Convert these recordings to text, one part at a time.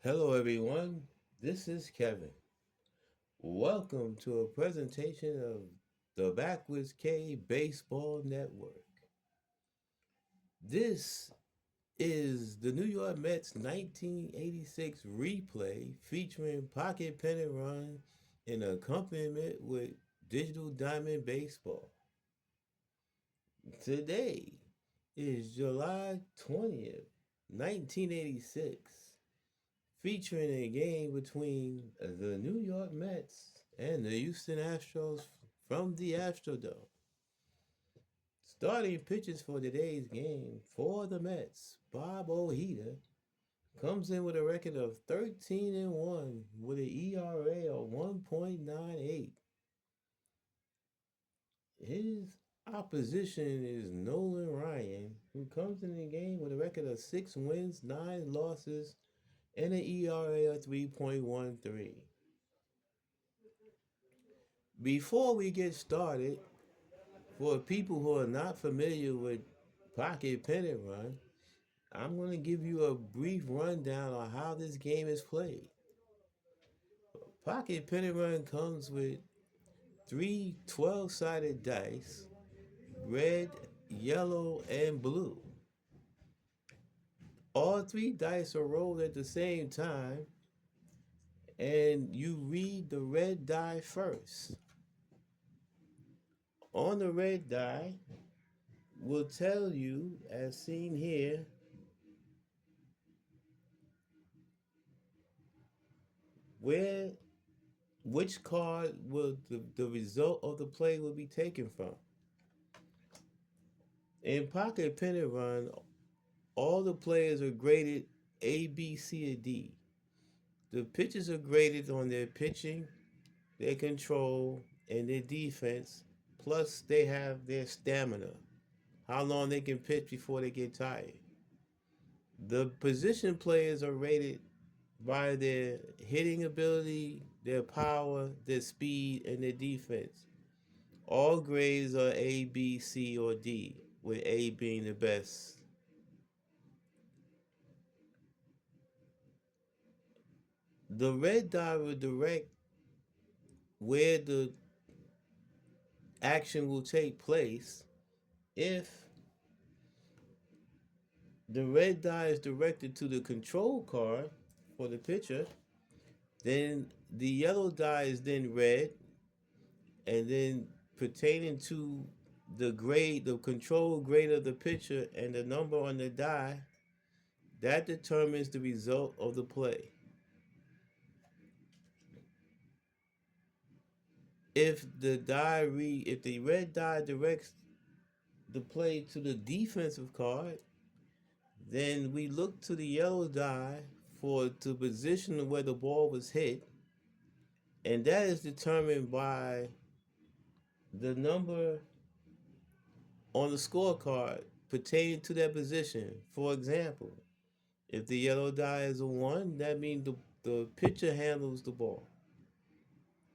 Hello, everyone. This is Kevin. Welcome to a presentation of the Backwards K Baseball Network. This is the New York Mets 1986 replay featuring Pocket Pennant Run in accompaniment with Digital Diamond Baseball. Today is July 20th, 1986, featuring a game between the New York Mets and the Houston Astros from the Astrodome. Starting pitchers for today's game for the Mets, Bob Ojeda comes in with a record of 13-1 with an ERA of 1.98. His opposition is Nolan Ryan, who comes in the game with a record of 6 wins, 9 losses, and an ERA of 3.13. Before we get started, for people who are not familiar with Pocket Pennant Run, I'm going to give you a brief rundown on how this game is played. Pocket Pennant Run comes with three 12-sided dice, red, yellow, and blue. All three dice are rolled at the same time, and you read the red die first. On the red die will tell you, as seen here, where which card will the result of the play will be taken from. In Pocket Pennant Run, all the players are graded A, B, C, or D. The pitchers are graded on their pitching, their control, and their defense. Plus, they have their stamina, how long they can pitch before they get tired. The position players are rated by their hitting ability, their power, their speed, and their defense. All grades are A, B, C, or D, with A being the best. The red die will direct where the action will take place. If the red die is directed to the control card for the pitcher, then the yellow die is then red, and then pertaining to the grade, the control grade of the pitcher, and the number on the die, that determines the result of the play. If the red die directs the play to the defensive card, then we look to the yellow die for to position where the ball was hit, and that is determined by the number on the scorecard pertaining to that position. For example, if the yellow die is a 1, that means the pitcher handles the ball.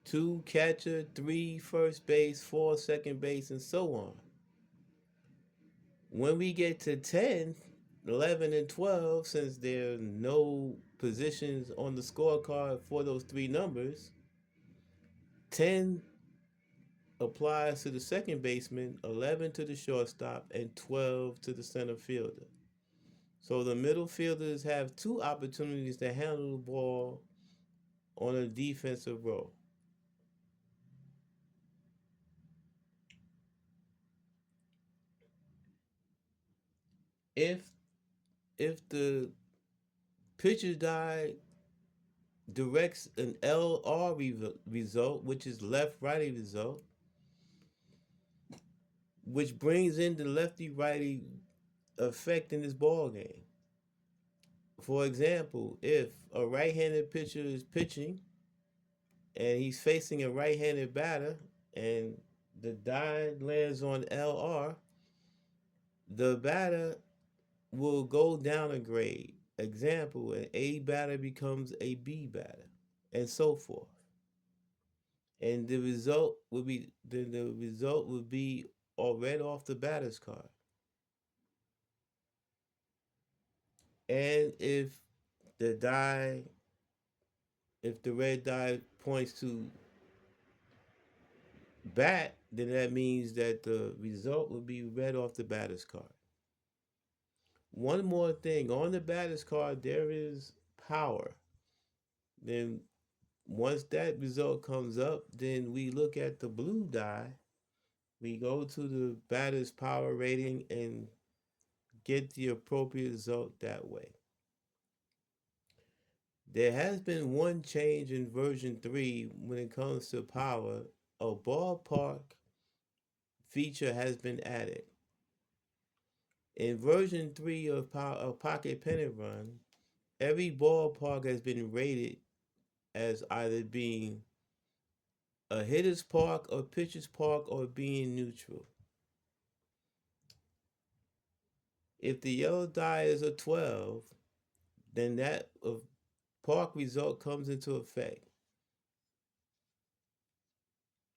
2, catcher, 3, first base, 4, second base, and so on. When we get to 10, 11, and 12, since there are no positions on the scorecard for those three numbers, 10 applies to the second baseman, 11 to the shortstop, and 12 to the center fielder. So the middle fielders have two opportunities to handle the ball on a defensive row. If if the pitcher die directs an LR result, which is left-righty result, which brings in the lefty-righty effect in this ball game. For example, if a right-handed pitcher is pitching and he's facing a right-handed batter and the die lands on LR, the batter will go down a grade. Example, an A batter becomes a B batter, and so forth. And the result would be all read off the batter's card. And if the die If the red die points to bat, then that means that the result will be read off the batter's card. One more thing, on the batter's card, there is power. Then once that result comes up, then we look at the blue die. We go to the batter's power rating and get the appropriate result that way. There has been one change in version 3 when it comes to power. A ballpark feature has been added. In version 3 of Pocket Pennant Run, every ballpark has been rated as either being a hitter's park, a pitcher's park, or being neutral. If the yellow die is a 12, then that park result comes into effect.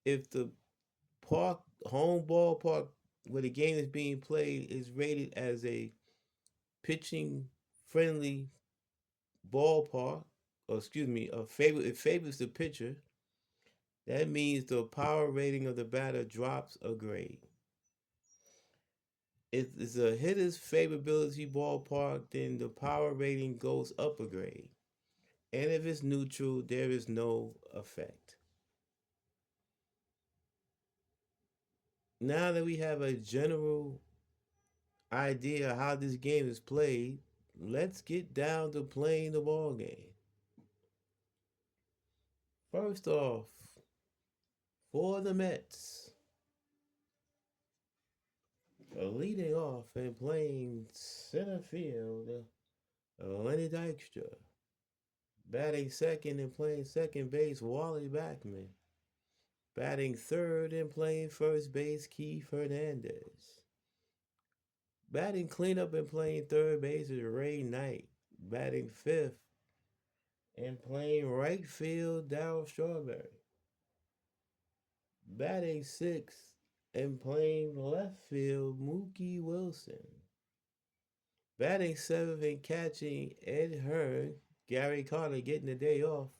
If the park home ballpark where the game is being played is rated as a pitching friendly ballpark, or excuse me, it favors the pitcher, that means the power rating of the batter drops a grade. If it's a hitter's favorability ballpark, then the power rating goes up a grade. And if it's neutral, there is no effect. Now that we have a general idea how this game is played, let's get down to playing the ball game. First off, for the Mets, leading off and playing center field, Lenny Dykstra. Batting second and playing second base, Wally Backman. Batting third and playing first base, Keith Hernandez. Batting cleanup and playing third base is Ray Knight. Batting fifth and playing right field, Darryl Strawberry. Batting sixth and playing left field, Mookie Wilson. Batting seventh and catching, Ed Hearn. Gary Carter getting the day off.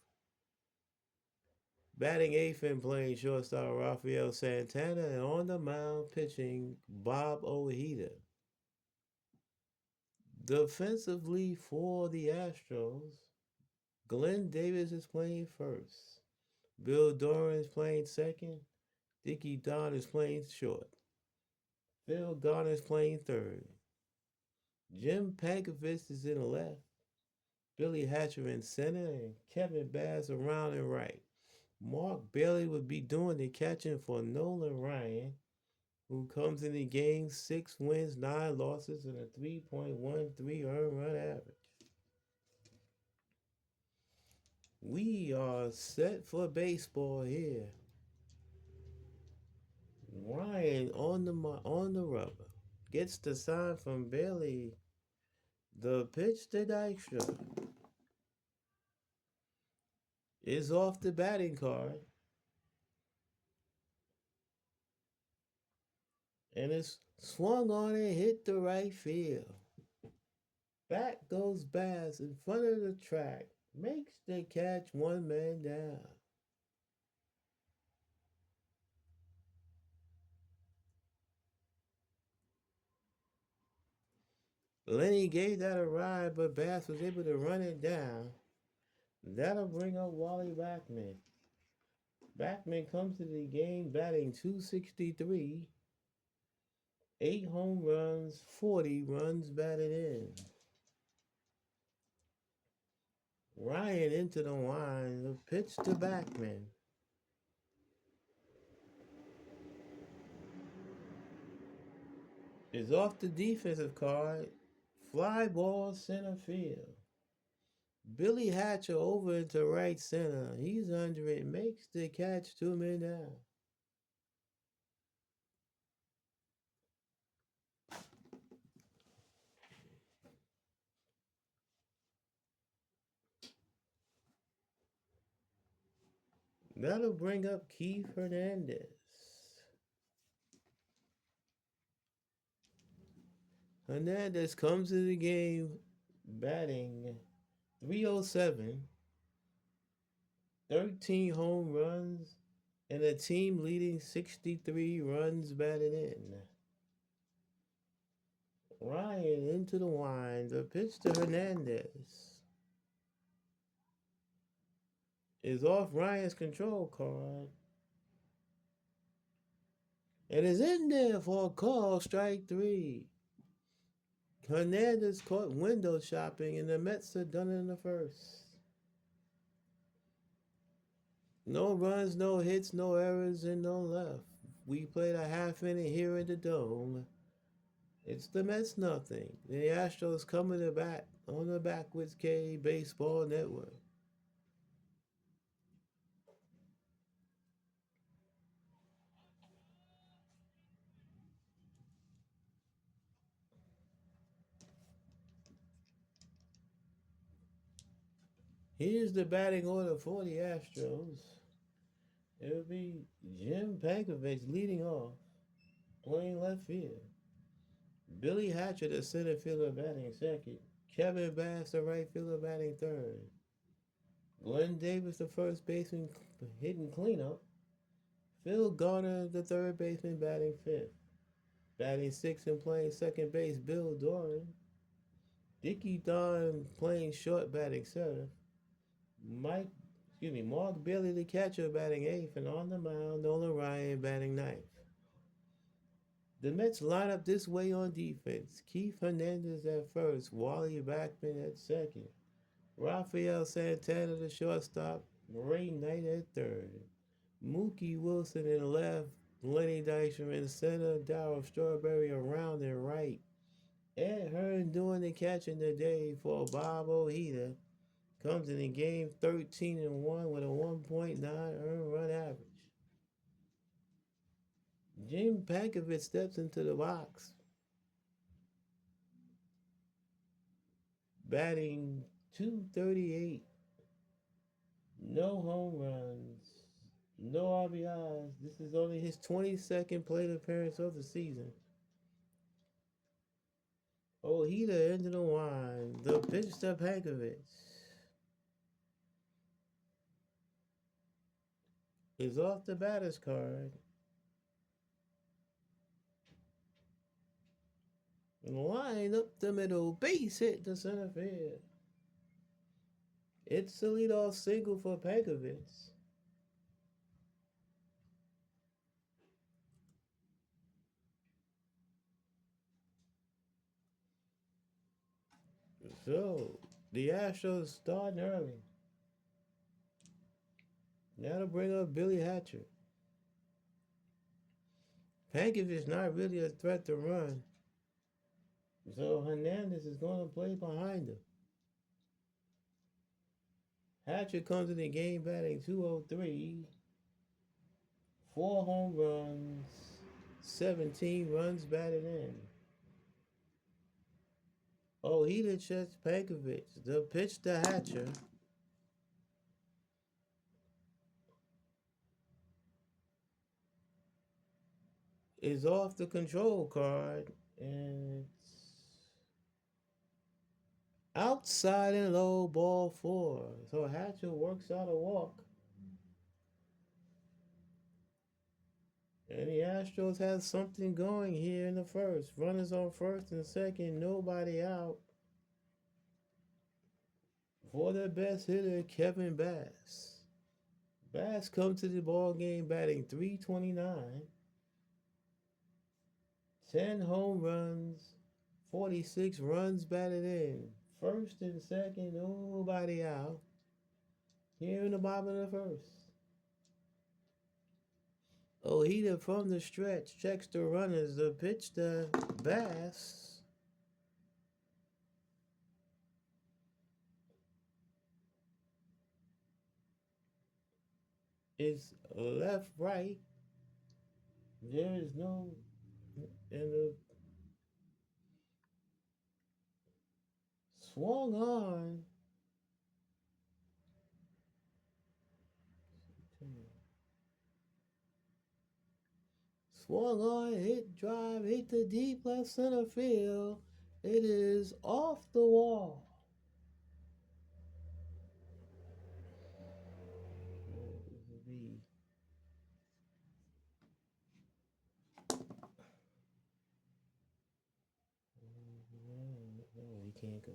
Batting eighth and playing shortstop, Rafael Santana. And on the mound pitching, Bob Ojeda. Defensively for the Astros, Glenn Davis is playing first. Bill Doran is playing second. Dickie Don is playing short. Phil Garner is playing third. Jim Pankovic is in the left. Billy Hatcher in center. And Kevin Bass around and right. Mark Bailey would be doing the catching for Nolan Ryan, who comes in the game 6 wins, 9 losses, and a 3.13 earned run average. We are set for baseball here. Ryan on the rubber gets the sign from Bailey. The pitch to Dykstra is off the batting card, and it's swung on and hit the right field. Back goes Bass in front of the track, makes the catch, one man down. Lenny gave that a ride, but Bass was able to run it down. That'll bring up Wally Backman. Backman comes to the game batting 263, 8 home runs, 40 runs batted in. Ryan into the line, the pitch to Backman. Is off the defensive card, fly ball center field. Billy Hatcher over into right center. He's under it, makes the catch, 2 men down. That'll bring up Keith Hernandez. Hernandez comes to the game batting 307, 13 home runs, and a team leading 63 runs batted in. Ryan into the wind. The pitch to Hernandez is off Ryan's control card and is in there for a call, strike three. Hernandez caught window shopping, and the Mets are done in the first. No runs, no hits, no errors, and no left. We played a half inning here in the Dome. It's the Mets nothing. The Astros coming to bat on the Backwoods K Baseball Network. Here's the batting order for the Astros. It would be Jim Pankovic leading off, playing left field. Billy Hatcher, the center fielder, batting second. Kevin Bass, the right fielder, batting third. Glenn Davis, the first baseman, hitting cleanup. Phil Garner, the third baseman, batting fifth. Batting sixth and playing second base, Bill Doran. Dickie Don playing short, batting seventh. Mark Bailey, the catcher, batting eighth, and on the mound, Nolan Ryan batting ninth. The Mets line up this way on defense. Keith Hernandez at first, Wally Backman at second, Rafael Santana, the shortstop, Ray Knight at third, Mookie Wilson in left, Lenny Dykstra in center, Darryl Strawberry around and right. Ed Hearn doing the catching today for Bob Ojeda. Comes in the game 13-1 with a 1.9 earned run average. Jim Pankovic steps into the box, batting 238. No home runs, no RBIs. This is only his 22nd plate appearance of the season. Ojeda into the line. The pitch to Pankovic is off the batter's card. Line up the middle, base hit to center field. It's a leadoff single for Pankovic. So, the Astros starting early. Now to bring up Billy Hatcher. Pankovic not really a threat to run. So Hernandez is going to play behind him. Hatcher comes in the game batting 203. 4 home runs, 17 runs batted in. Ojeda checks Pankovic. The pitch to Hatcher is off the control card, and it's outside and low, ball 4. So Hatcher works out a walk. And the Astros have something going here in the first. Runners on first and second, nobody out. For their best hitter, Kevin Bass. Bass comes to the ball game batting 329. 10 home runs, 46 runs batted in. First and second, nobody out. Here in the bottom of the first. Ojeda from the stretch checks the runners. The pitch to Bass is left right. There is no, and the swung on. Swung on, hit drive, hit the deep left center field. It is off the wall. can't go.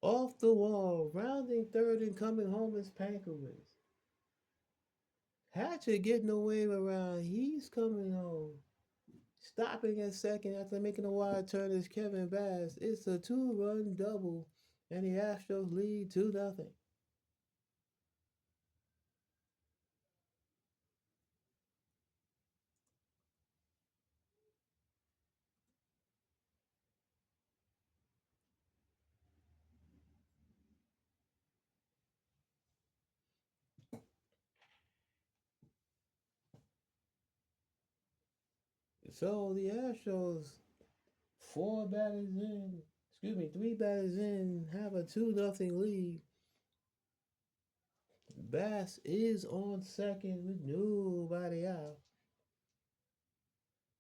Off the wall, rounding third and coming home is Pankovic. Hatcher getting the wave around. He's coming home. Stopping at second after making a wide turn is Kevin Bass. It's a two-run double, and the Astros lead 2-0. So the Astros, three batters in, have a 2-0 lead. Bass is on second with nobody out.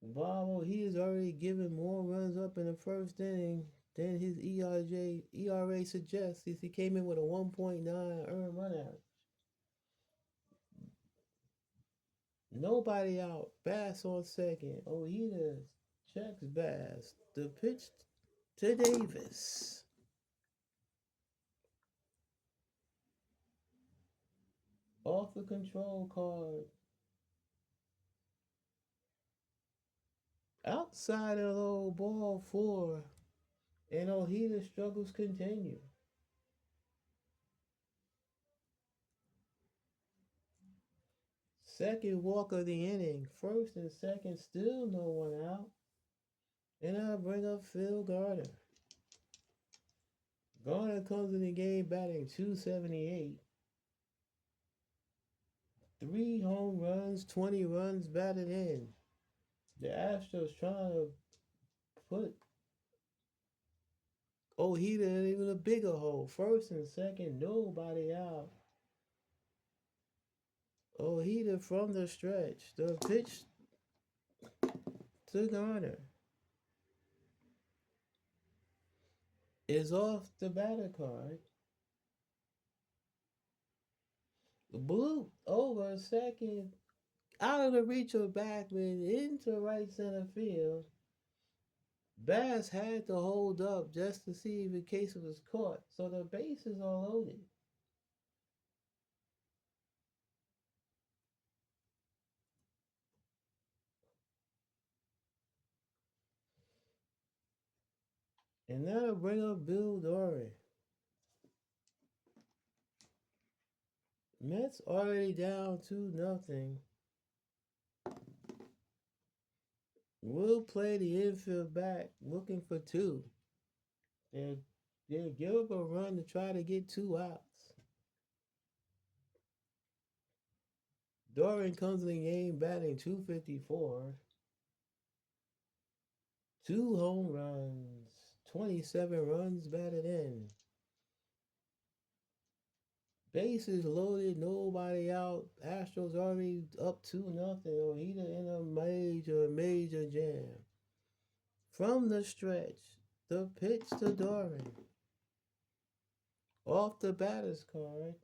Bravo, he has already given more runs up in the first inning than his ERA suggests, since he came in with a 1.9 earned run average. Nobody out. Bass on second. Ojeda checks Bass. The pitch to Davis. Off the control card. Outside of low ball four. And Ojeda struggles continue. Second walk of the inning. First and second, still no one out. And I bring up Phil Garner. Garner comes in the game batting 278. 3 home runs, 20 runs batted in. The Astros trying to put Ojeda in even a bigger hole. First and second, nobody out. Ojeda from the stretch. The pitch to Garner is off the batter card. Blue over second, out of the reach of Backman into right center field. Bass had to hold up just to see if in case it was caught, so the bases are loaded. And that'll bring up Bill Dory. Mets already down 2-0. We'll play the infield back looking for two. They'll give up a run to try to get 2 outs. Doran comes in the game batting 254. 2 home runs, 27 runs batted in. Bases loaded, nobody out. Astros already up 2-0. Ojeda in a major jam. From the stretch, the pitch to Doran. Off the batter's card.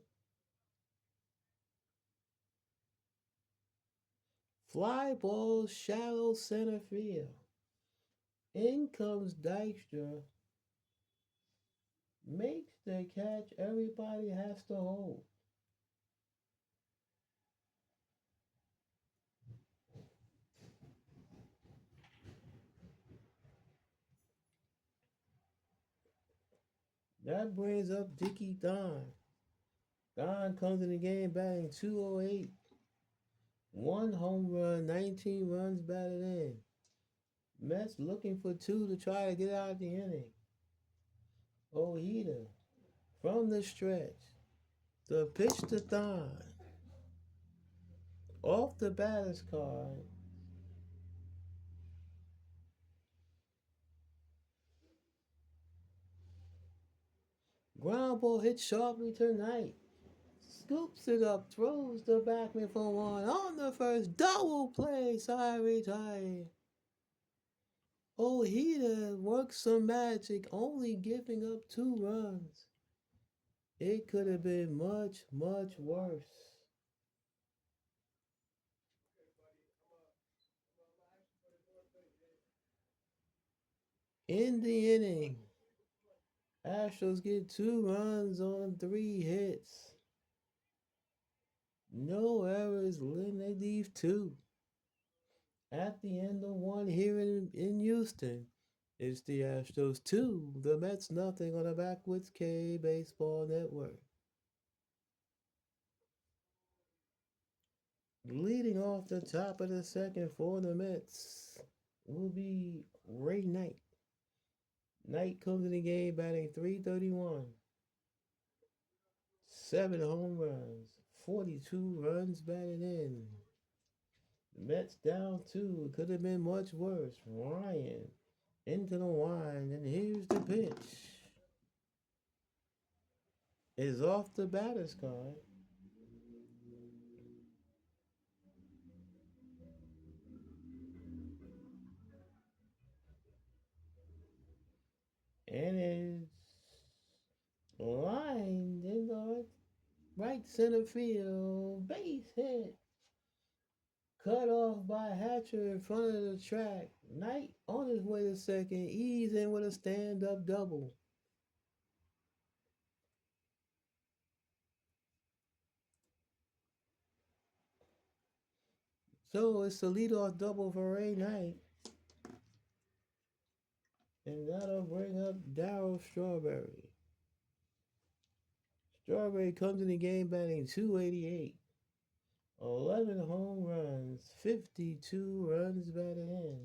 Fly ball, shallow center field. In comes Dykstra. Makes the catch everybody has to hold. That brings up Dickie Don. Don comes in the game batting 208. 1 home run, 19 runs batted in. Mets looking for two to try to get out of the inning. Ojeda from the stretch. The pitch to Don. Off the batter's card. Ground ball hit sharply tonight. Scoops it up, throws the backman for one. On the first, double play, side retired. Ojeda works some magic, only giving up 2 runs. It could have been much worse. In the inning, Astros get 2 runs on 3 hits. No errors, they leave two. At the end of one here in Houston, it's the Astros 2, the Mets nothing on the Backwoods K Baseball Network. Leading off the top of the second for the Mets will be Ray Knight. Knight comes in the game batting .331. 7 home runs, 42 runs batted in. The Mets down two. It could have been much worse. Ryan into the wind, and here's the pitch. Is off the batter's card. And it's lined in the right center field. Base hit. Cut off by Hatcher in front of the track. Knight on his way to second. Ease in with a stand-up double. So it's a leadoff double for Ray Knight. And that'll bring up Darryl Strawberry. Strawberry comes in the game batting .288. 11 home runs, 52 runs batted in.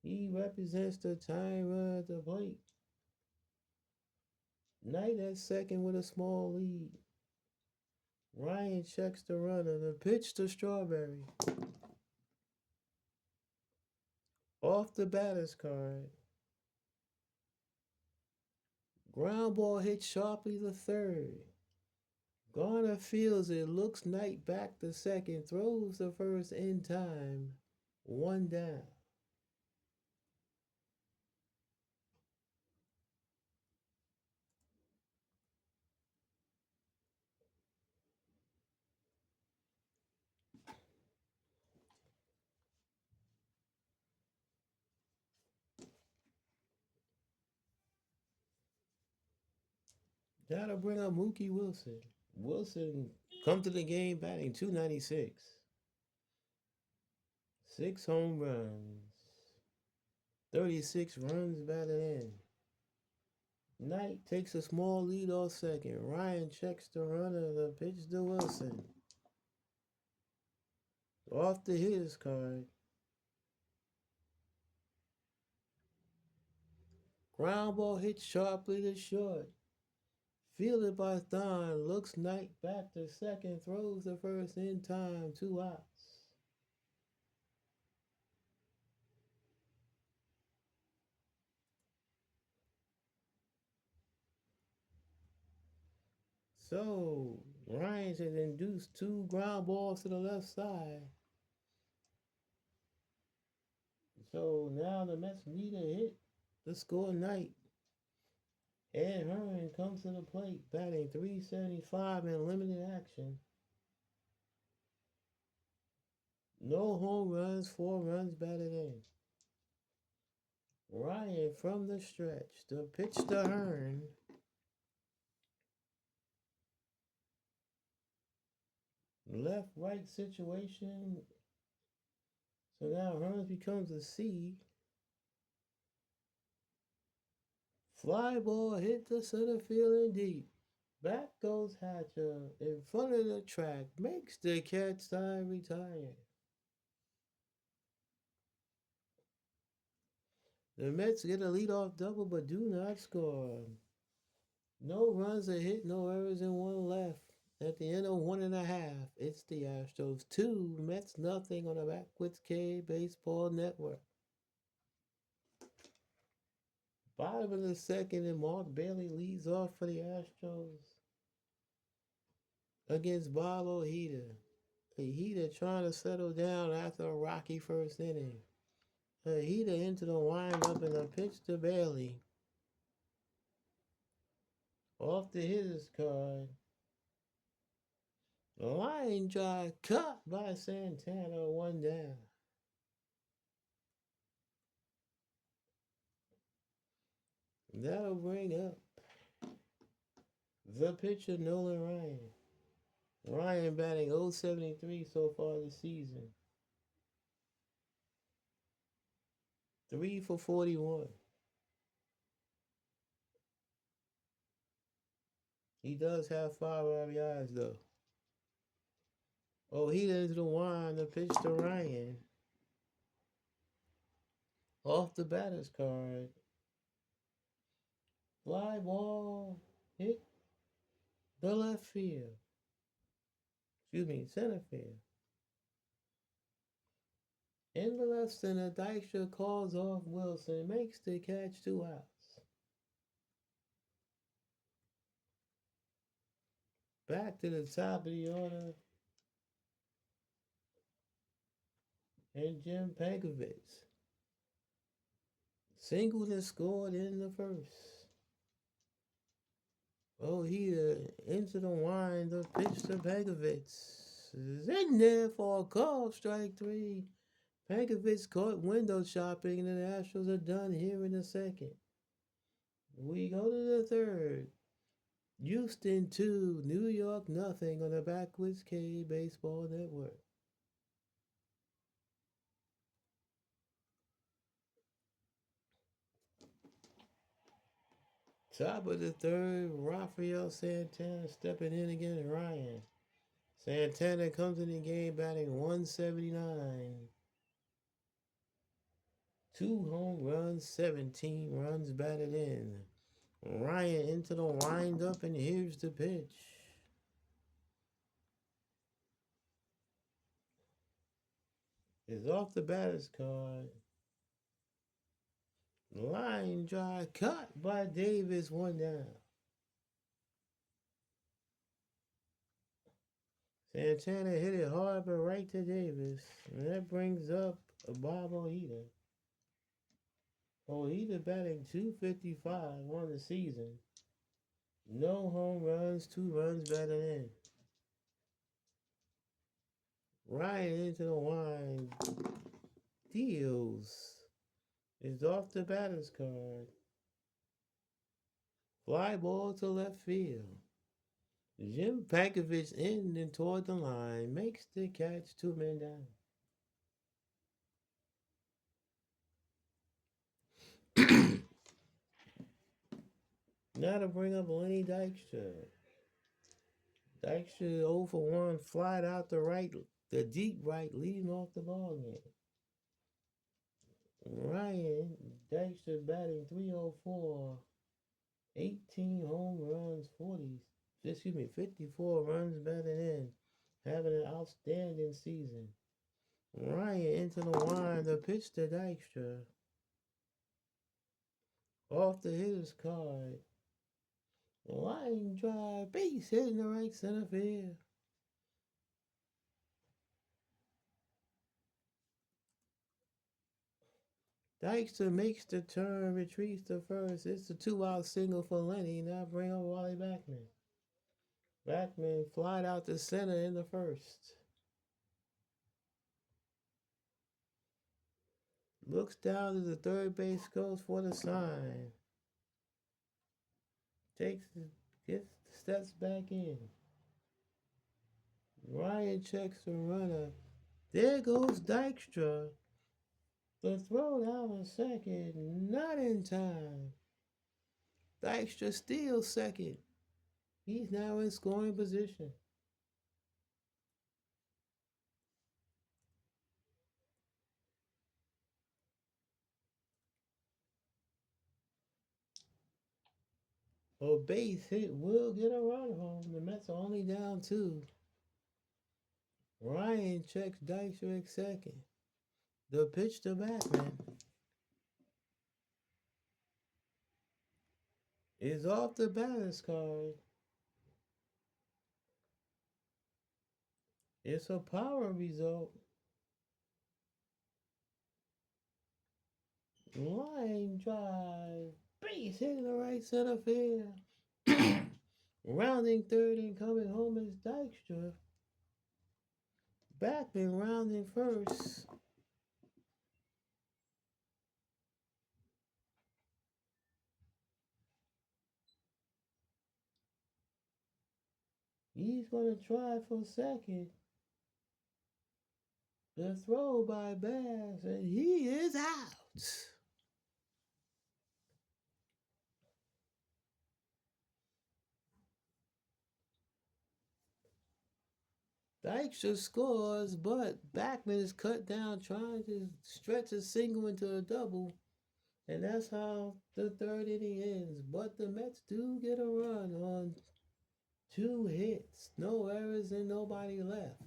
He represents the tying run at the plate. Knight at second with a small lead. Ryan checks the runner. The pitch to Strawberry. Off the batter's card. Ground ball hit sharply to third. Garner fields it, looks Knight back to second, throws the first in time. One down. That'll bring up Mookie Wilson. Wilson come to the game batting .296. 6 home runs. 36 runs batted in. Knight takes a small lead off second. Ryan checks the runner. The pitch to Wilson. Off the hitter's card. Ground ball hit sharply to short. Fielded by Thon. Looks Knight back to second. Throws the first in time. 2 outs. So Ryan has induced 2 ground balls to the left side. So now the Mets need a hit to score Knight. Ed Hearn comes to the plate, batting .375 in limited action. No home runs, 4 runs batted in. Ryan from the stretch. The pitch to Hearn. Left-right situation. So now Hearns becomes a C. Fly ball hit the center field and deep. Back goes Hatcher in front of the track. Makes the catch, side retire. The Mets get a leadoff double but do not score. No runs are hit, no errors, and one left. At the end of 1.5, it's the Astros 2, Mets nothing on the Backwoods K Baseball Network. Bottom of the second, and Mark Bailey leads off for the Astros against Bob Ojeda. Ojeda trying to settle down after a rocky first inning. Ojeda into the windup and a pitch to Bailey. Off the hitter's card. Line drive cut by Santana, 1 down. That'll bring up the pitcher Nolan Ryan. Ryan batting 073 so far this season. 3 for 41. He does have 5 RBIs though. Oh, he into the wind. The pitch to Ryan. Off the batter's card. Fly ball. Hit the left field. Excuse me, center field. In the left center, Dykstra calls off Wilson. Makes the catch, 2 outs. Back to the top of the order. And Jim Pankovich. Singleton scored in the first. Oh, he into the wind, the pitch to Pankovich. Is in there for a call, strike 3. Pankovich caught window shopping, and the Astros are done here in the second. We go to the third. Houston 2, New York nothing on the Backwoods K Baseball Network. Top of the third, Rafael Santana stepping in against Ryan. Santana comes in the game batting 179. 2 home runs, 17 runs batted in. Ryan into the windup, and here's the pitch. Is off the batter's card. Line drive cut by Davis, 1 down. Santana hit it hard but right to Davis. And that brings up Bob Ojeda. Ojeda batting 255 on the season. No home runs, 2 runs batted in. Ryan into the wind. Deals. Is off the batter's card. Fly ball to left field. Jim Pankovich in and toward the line. Makes the catch, 2 men down. Now to bring up Lenny Dykstra. Dykstra 0 for 1, flied out the right, the deep right, leading off the ball game. Ryan Dykstra batting 304, 18 home runs, 54 runs batted in, having an outstanding season. Ryan into the wind, the pitch to Dykstra. Off the hitter's card. Line drive, base hit in the right center field. Dykstra makes the turn, retreats to first. It's a 2-out single for Lenny. Now bring up Wally Backman. Backman flied out to center in the first. Looks down to the third base coach for the sign. Steps back in. Ryan checks the runner. There goes Dykstra. The throw down a second, not in time. Dykstra steals second. He's now in scoring position. A base hit will get a run home. The Mets are only down 2. Ryan checks Dykstra at second. The pitch to Backman is off the batter's card. It's a power result. Line drive. Base hit in the right center field. Rounding third and coming home is Dykstra. Backman rounding first. He's going to try for second. The throw by Bass, and he is out. Dykstra scores, but Backman is cut down trying to stretch a single into a double. And that's how the third inning ends. But the Mets do get a run on 2 hits, no errors, and nobody left.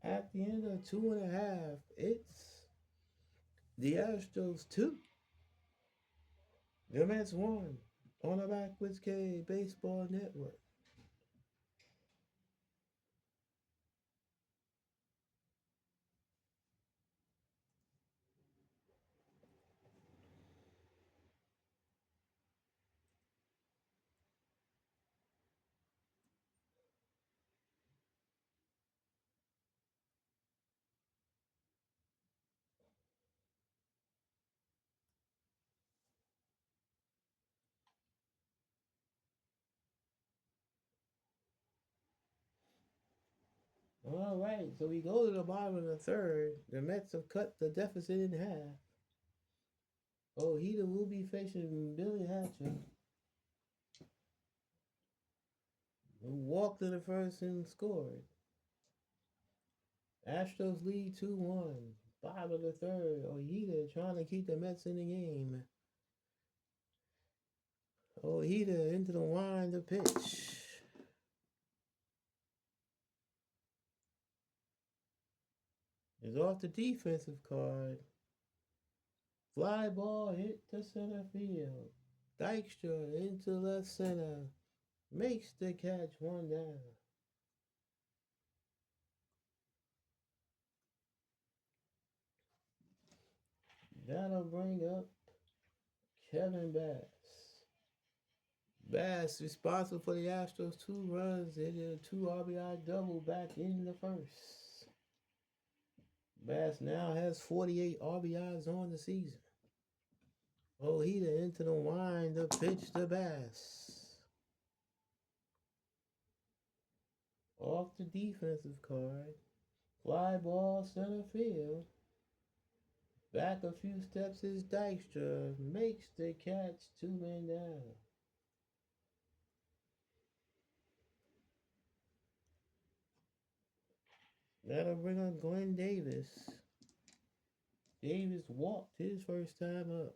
At the end of 2.5, it's the Astros 2. The Mets 1 on the Backwards K Baseball Network. All right, so we go to the bottom of the third. The Mets have cut the deficit in half. Ojeda will be facing Billy Hatcher, who walked in the first and scored. Astros lead 2-1. Bottom of the third. Ojeda trying to keep the Mets in the game. Ojeda into the wind of pitch. Is off the defensive card. Fly ball hit to center field. Dykstra into left center. Makes the catch, one down. That'll bring up Kevin Bass. Bass responsible for the Astros 2 runs. They did a 2 RBI double back in the first. Bass now has 48 RBIs on the season. Ojeda into the wind, the pitch to Bass. Off the defensive card. Fly ball center field. Back a few steps is Dykstra. Makes the catch, 2 men down. That'll bring up Glenn Davis. Davis walked his first time up.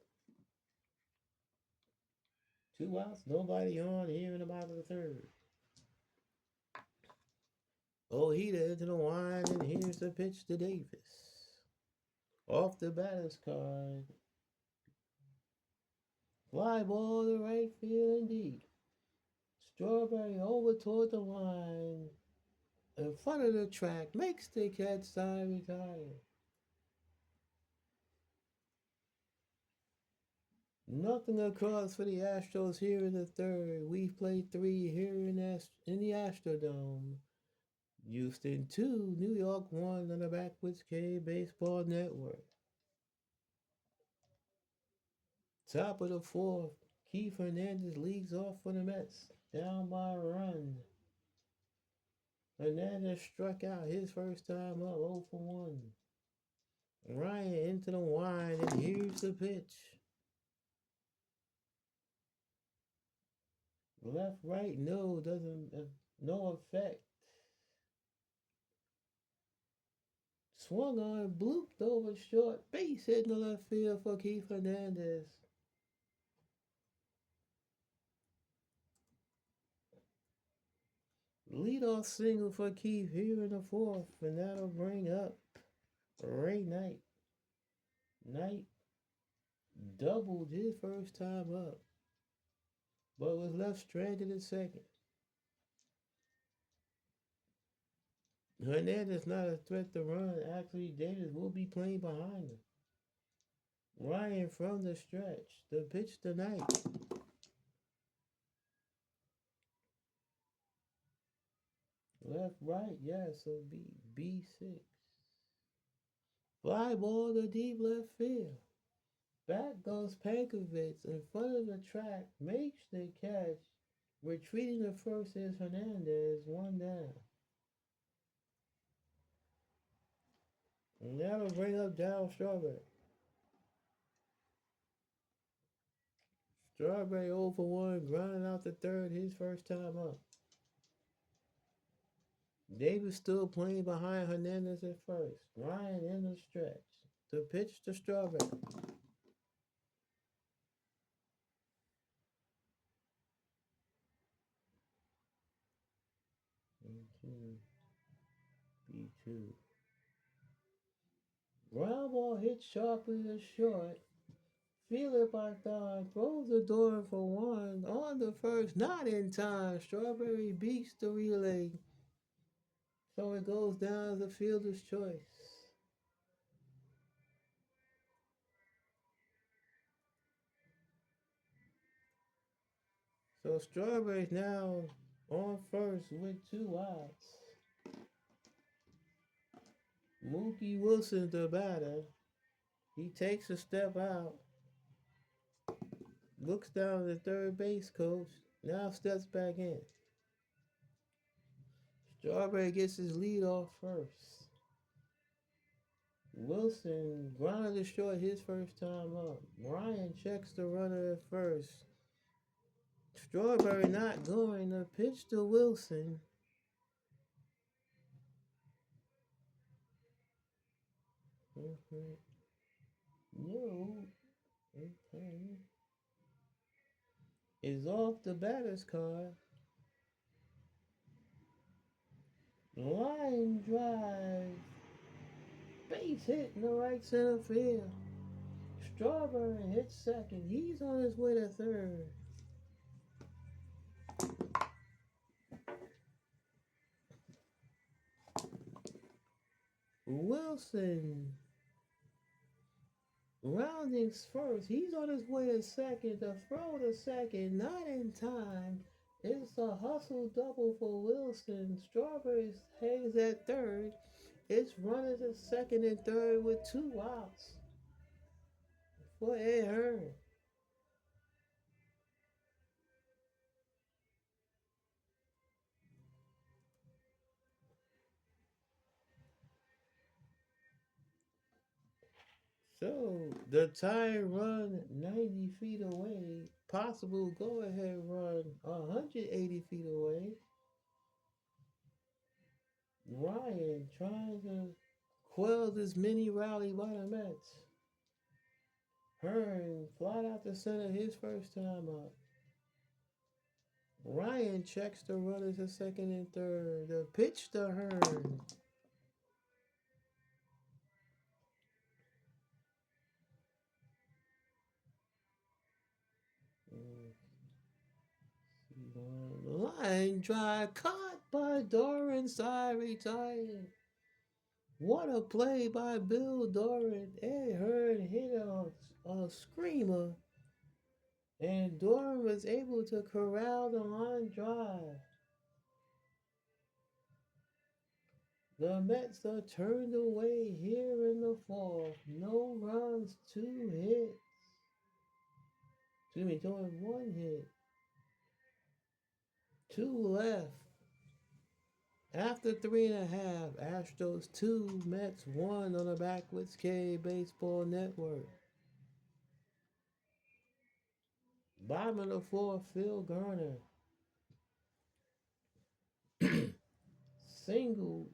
2 outs, nobody on here in the bottom of the third. Ojeda into the wind, and here's the pitch to Davis. Off the batter's card. Fly ball to right field indeed. Strawberry over toward the line. In front of the track. Makes the catch, side retire. Nothing across for the Astros here in the third. We've played 3 here in the Astrodome. Houston 2, New York 1 on the Backwards K Baseball Network. Top of the fourth, Keith Hernandez leads off for the Mets, down by a run. Hernandez struck out his first time up, 0 for 1. Ryan into the wind, and here's the pitch. Left, right, no, no effect. Swung on, blooped over short, base hit in the left field for Keith Hernandez. Leadoff single for Keith here in the fourth, and that'll bring up Ray Knight. Knight doubled his first time up, but was left stranded at second. Hernandez not a threat to run. Actually, Davis will be playing behind him. Ryan from the stretch. The pitch tonight. Left, right, yes, so B6. Fly ball to deep left field. Back goes Pankovic in front of the track, makes the catch. Retreating the first is Hernandez, one down. And that'll bring up Darryl Strawberry. Strawberry 0 for 1, grinding out the third, his first time up. Davis still playing behind Hernandez at first. Ryan in the stretch. The pitch to Strawberry. 1-2, B2. Ground ball hit sharply to short. Feel it by Don. Throws the door for one. On the first. Not in time. Strawberry beats the relay. So it goes down as a fielder's choice. So Strawberry's now on first with 2 outs. Mookie Wilson, the batter. He takes a step out. Looks down at the third base coach. Now steps back in. Strawberry gets his lead off first. Wilson grounded to short his first time up. Ryan checks the runner at first. Strawberry not going. The pitch to Wilson. No. Is off the batter's card. Line drive. Base hit in the right center field. Strawberry hits second. He's on his way to third. Wilson rounding first. He's on his way to second. The throw to second, not in time. It's a hustle double for Wilson. Strawberry hangs at third. It's runners at second and third with 2 outs for Ed Hearn. So the tying run 90 feet away, possible go ahead run 180 feet away. Ryan trying to quell this mini rally by the Mets. Hearn flied out the center his first time up. Ryan checks the runners at second and third. The pitch to Hearn. Line drive caught by Doran, side retired. What a play by Bill Doran. Ed Hearn hit a screamer, and Doran was able to corral the line drive. The Mets are turned away here in the fourth. No runs, 2 hits. Excuse me, doing 1 hit. 2 left. After 3.5, Astros 2, Mets 1 on the Backwoods K Baseball Network. Bottom of the fourth, Phil Garner. Single.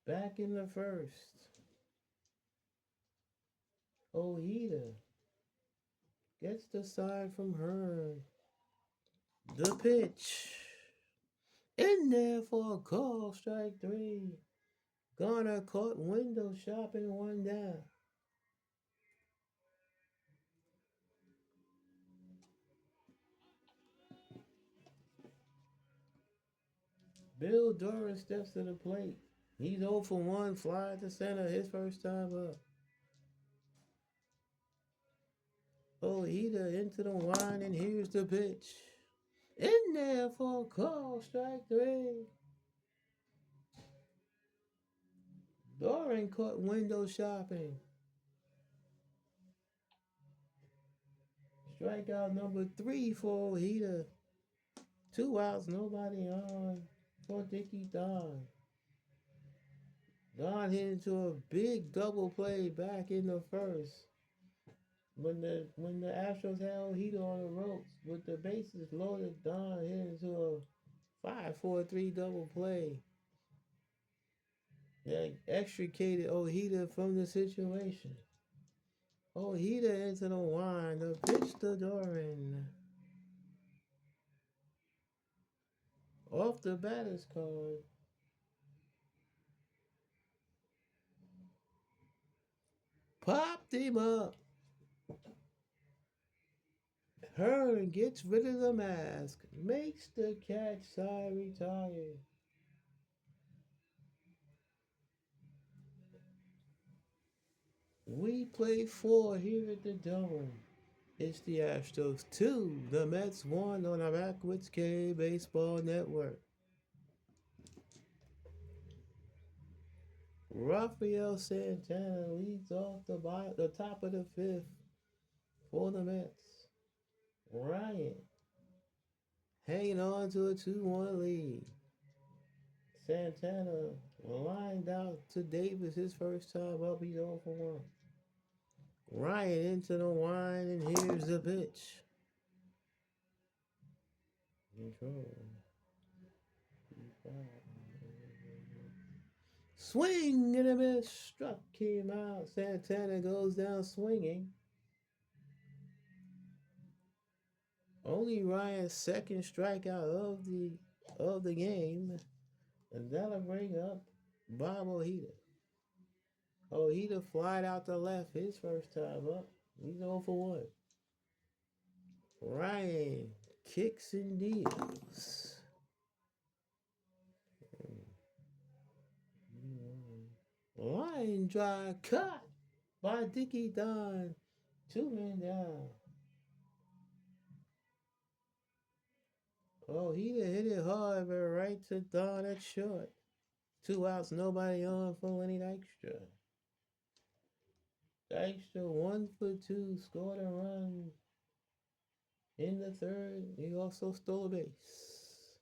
Back in the first. Ojeda gets the side from Hearn. The pitch. In there for a call, strike 3. Garner caught window shopping 1 down. Bill Doran steps to the plate. He's 0 for 1, fly to center his first time up. Ojeda into the line, and here's the pitch. In there for a call, strike 3. Doran caught window shopping. Strikeout number 3 for Ojeda. 2 outs, nobody on for Dickie Don. Don hit into a big double play back in the first. When the Astros had Ojeda on the ropes with the bases loaded, Don hit into a 5-4-3 double play that extricated Ojeda from the situation. Ojeda into the wind, the pitch to Doran. Off the batter's card. Popped him up. Hearn gets rid of the mask. Makes the catch, side retired. We play 4 here at the Dome. It's the Astros 2, the Mets 1 on our Backwoods K Baseball Network. Rafael Santana leads off the top of the 5th for the Mets. Ryan hanging on to a 2-1 lead. Santana lined out to Davis his first time up. He's 0 for 1. Ryan into the wind, and here's the pitch. Control. Swing and a miss. Struck him out. Santana goes down swinging. Only Ryan's second strikeout of the game. And that'll bring up Bob Ojeda. Ojeda flied out to left his first time up. He's 0 for 1. Ryan kicks and deals. Line drive cut by Dickie Don. 2 men down. Ojeda hit it hard, but right to Don at short. 2 outs, nobody on for Lenny Dykstra. Dykstra 1 for 2, scored a run in the third. He also stole a base.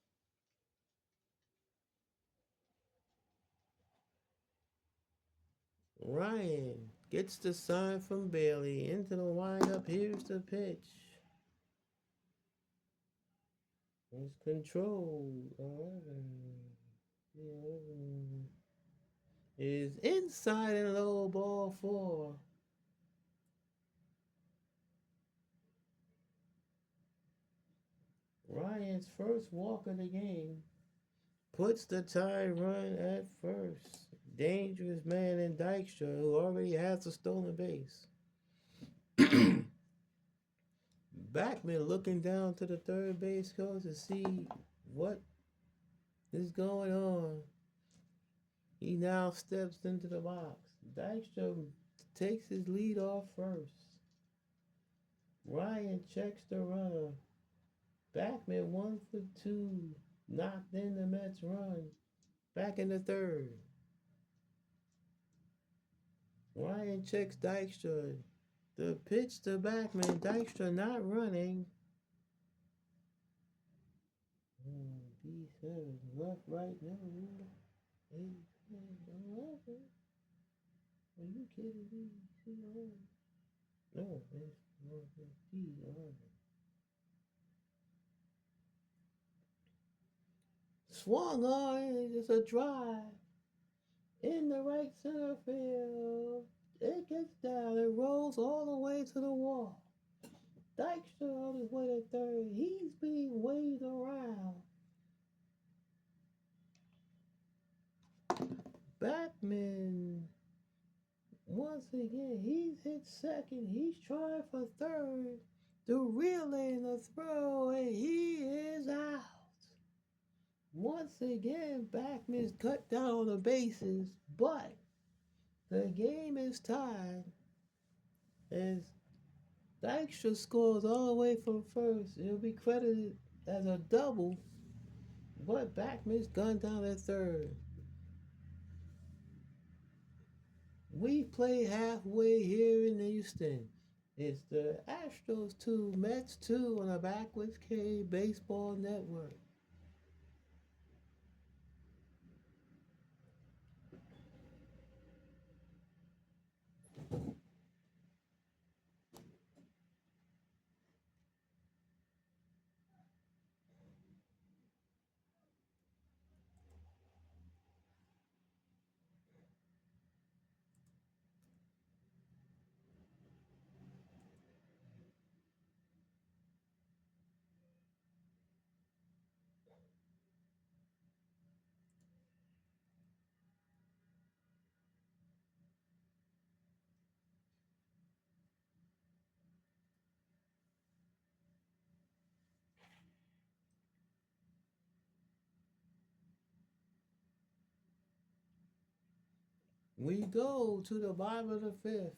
Ryan gets the sign from Bailey into the windup. Here's the pitch. It's controlled. 11 is inside and low, ball 4. Ryan's first walk of the game puts the tie run at first. Dangerous man in Dykstra, who already has a stolen base. Backman looking down to the third base coach to see what is going on. He now steps into the box. Dykstra takes his lead off first. Ryan checks the runner. Backman 1 for 2. Knocked in the Mets run. Back in the third. Ryan checks Dykstra. The pitch to Backman. Dykstra not running. B7. Left, right, no. 8, 10, 11. Are you kidding me? No, it's D11. Swung on, it's a drive in the right center field. It gets down, it rolls all the way to the wall. Dykstra on his way to third. He's being waved around. Backman, once again, he's hit second. He's trying for third. The relay and the throw, and he is out. Once again, Backman's cut down on the bases, but the game is tied as Dykstra scores all the way from first. It'll be credited as a double, but Backman's gunned down at third. We play halfway here in Houston. It's the Astros 2, Mets 2 on the Backwards K Baseball Network. We go to the bottom of the fifth.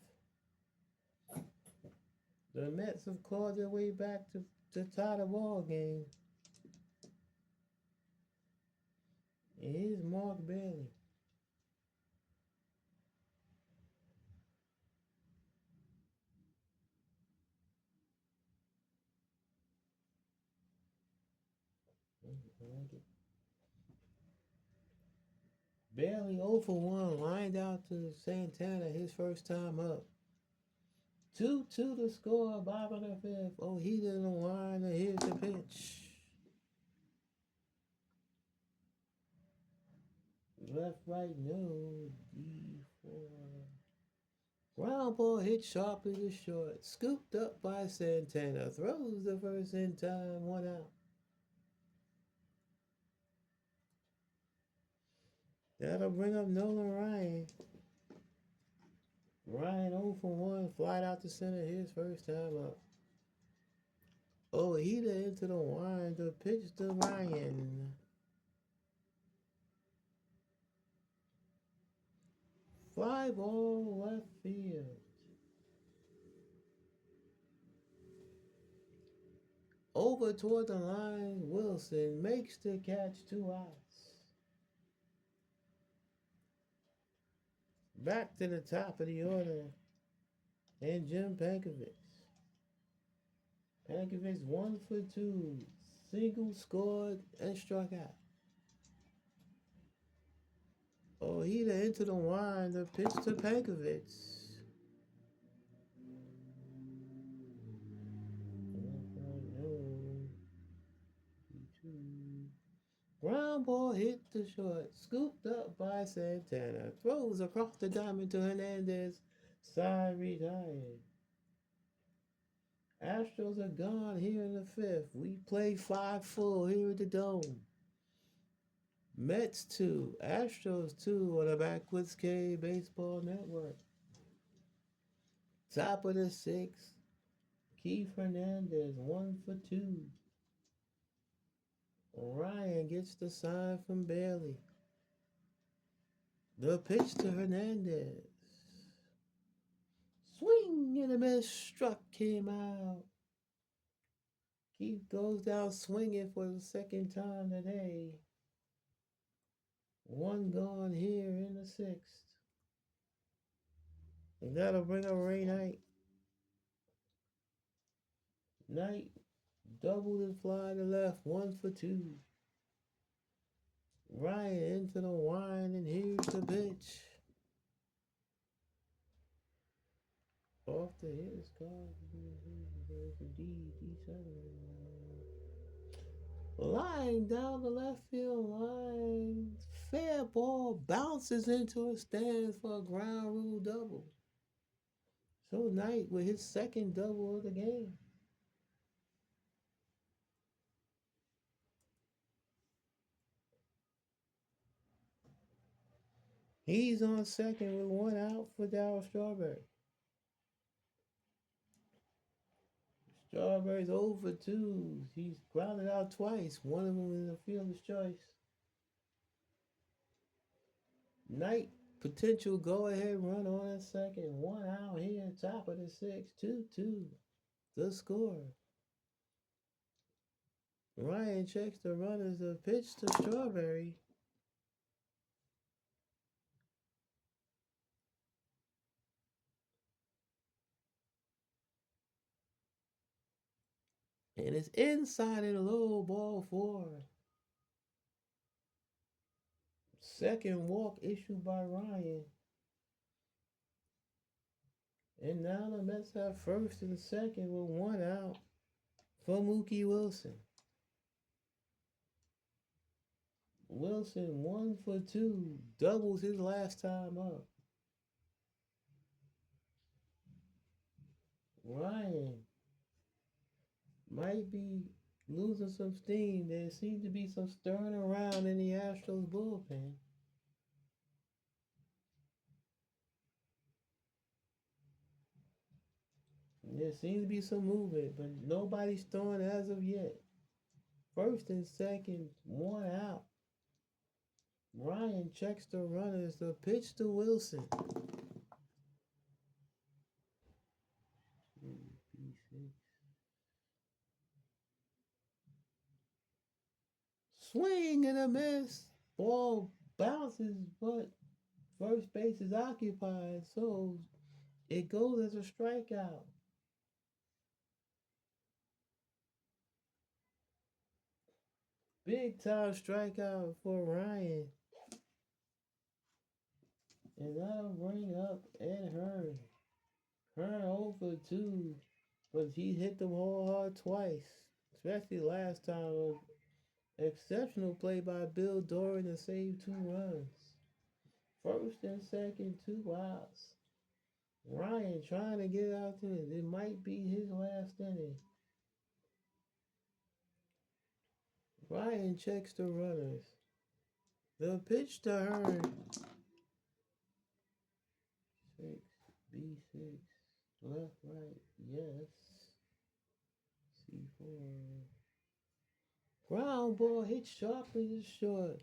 The Mets have clawed their way back to tie the ball game. And here's Mark Bailey. Bailey 0 for 1, lined out to Santana his first time up. 2-2 to score, bottom of the fifth. Oh, he didn't line, and here's the pitch. Left, right, no. D4. Ground ball hit sharply to short. Scooped up by Santana. Throws the first in time, 1 out. That'll bring up Nolan Ryan. Ryan 0 for 1, flied out to center his first time up. Oh, Heater into the wind. The pitch to Ryan. Fly ball left field. Over toward the line, Wilson makes the catch, 2 outs. Back to the top of the order. And Jim Pankovic. Pankovic 1 for 2. Single, scored, and struck out. Oh, Heater into the wind. The pitch to Pankovic. Ground ball hit the short, scooped up by Santana. Throws across the diamond to Hernandez. Side retired. Astros are gone here in the fifth. We play 5 full here at the Dome. Mets 2, Astros 2 on the Backwards K Baseball Network. Top of the sixth, Keith Hernandez 1 for 2. Ryan gets the sign from Bailey. The pitch to Hernandez. Swing and a miss, struck him out. Keith goes down swinging for the second time today. 1 gone here in the sixth. And that'll bring up Ray Knight. Knight doubled and fly to left, 1 for 2. Ryan into the wind, and here's the pitch. Off the his car. D7. Line down the left field line. Fair ball bounces into a stand for a ground rule double. So Knight with his second double of the game. He's on second with 1 out for Darryl Strawberry. Strawberry's over 2. He's grounded out twice. One of them is a fielder's choice. Knight, potential go-ahead run on a second. 1 out here, top of the sixth. 2-2. The score. Ryan checks the runners. A pitch to Strawberry. And it's inside of the low ball four. Second walk issued by Ryan. And now the Mets have first and second with one out for Mookie Wilson. Wilson 1 for 2, doubles his last time up. Ryan might be losing some steam. There seems to be some stirring around in the Astros bullpen. There seems to be some movement, but nobody's throwing as of yet. First and second, one out. Ryan checks the runners. The pitch to Wilson. Swing and a miss. Ball bounces, but first base is occupied, so it goes as a strikeout. Big time strikeout for Ryan. And that'll bring up Ed Hearn. Hearn 0 for 2, but he hit the ball hard twice, especially last time. Exceptional play by Bill Doran to save 2 runs. First and second, 2 outs. Ryan trying to get out there. It might be his last inning. Ryan checks the runners. The pitch to Hearn. 6, B6. Left, right, yes. C4. Ground ball hit sharply to short.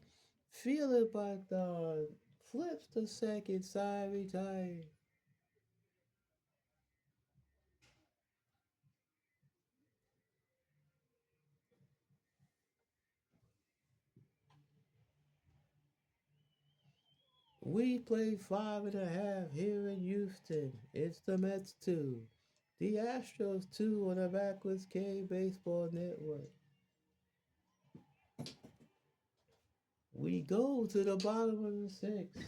Feel it by Don. Flips to second, side retired. We play 5.5 here in Houston. It's the Mets 2. The Astros 2 on the Backwards K Baseball Network. We go to the bottom of the 6th.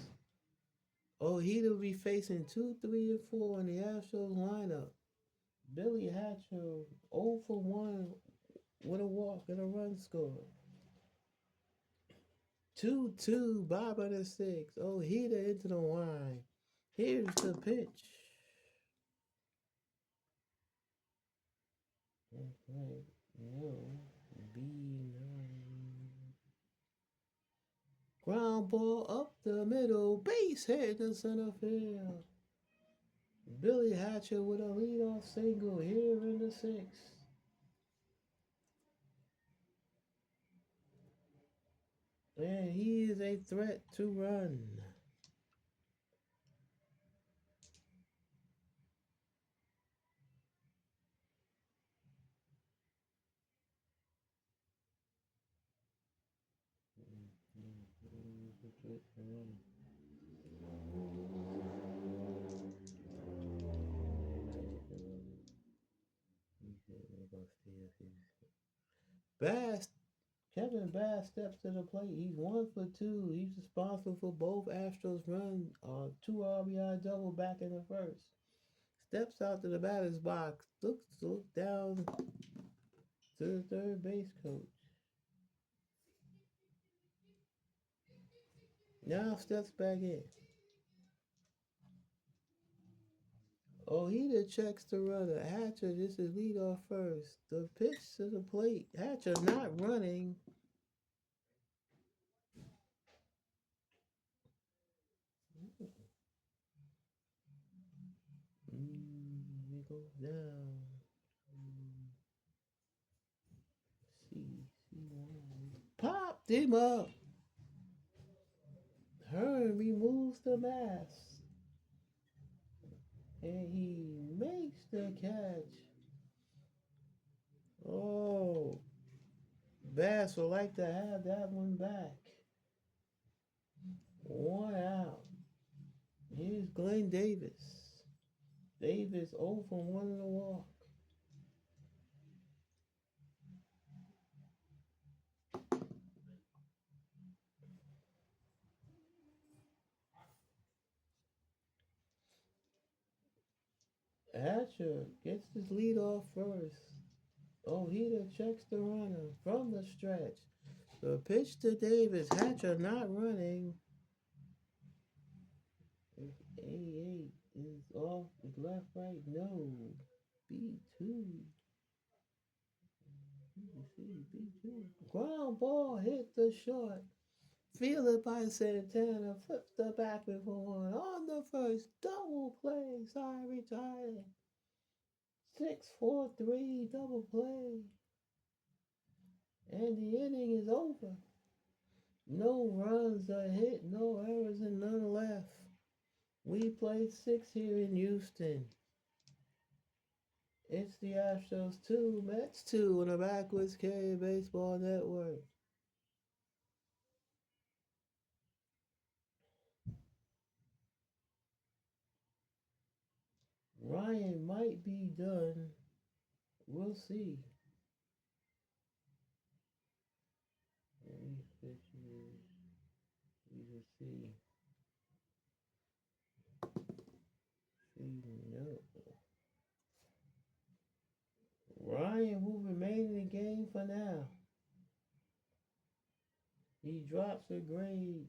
Ojeda will be facing 2, 3, and 4 in the Astros lineup. Billy Hatcher 0 for 1 with a walk and a run score. 2-2, bottom of the 6th. Ojeda into the line. Here's the pitch. Okay, no. B9. Ground ball up the middle. Base hit to center field. Billy Hatcher with a leadoff single here in the 6th. And he is a threat to run. Bass, Kevin Bass steps to the plate. He's 1 for 2. He's responsible for both Astros run, 2 RBI double back in the first. Steps out to the batter's box. Looks down to the third base coach. Now steps back in. Ojeda checks the runner. Hatcher, this is leadoff first. The pitch to the plate. Hatcher not running. He goes down. C1. Popped him up. Hearn removes the mask. And he makes the catch. Oh, Bass would like to have that one back. 1 out. Here's Glenn Davis. Davis 0 for 1 in the walk. Hatcher gets his lead off first. Ojeda checks the runner from the stretch. The pitch to Davis. Hatcher not running. 88 is off. Is left, right? No. B2. B2. Ground ball hit the short. Fielded by Santana. Flips the back with one. On the first. Double play. Side retired. 6-4-3. Double play. And the inning is over. No runs are hit. No errors and none left. We played 6 here in Houston. It's the Astros 2, Mets 2 on the Backwards Carrier Baseball Network. Ryan might be done. We'll see. These pictures, we will see. No. Ryan will remain in the game for now. He drops a grade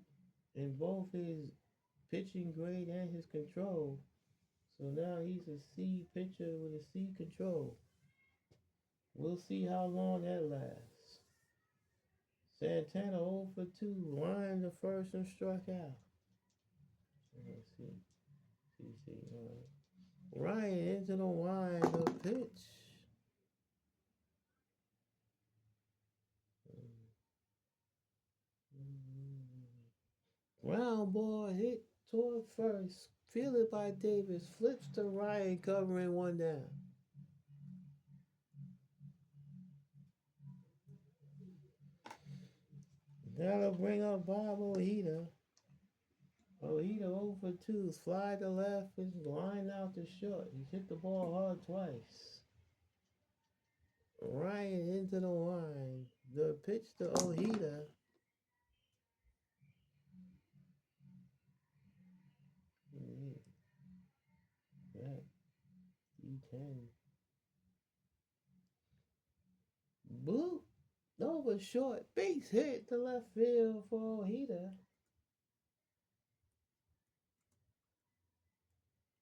in both his pitching grade and his control. So now he's a C pitcher with a C control. We'll see how long that lasts. Santana 0 for 2, lined the first and struck out. Let's see. Ryan into the wind, the pitch. Ground ball hit toward first. Fielded by Davis. Flips to Ryan, covering one down. That'll bring up Bob Ojeda. Ojeda 0 for 2. Slide to left and line out to short. He's hit the ball hard twice. Ryan into the line. The pitch to Ojeda. That E10. Blue over short. Base hit to left field for Ojeda.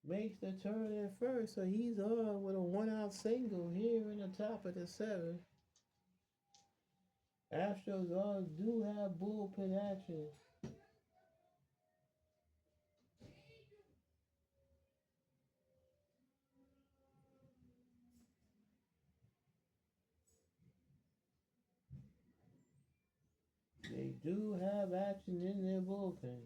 Makes the turn at first, so he's on with a 1-out single here in the top of the 7th. Astros do have bullpen action. They do have action in their bullpen.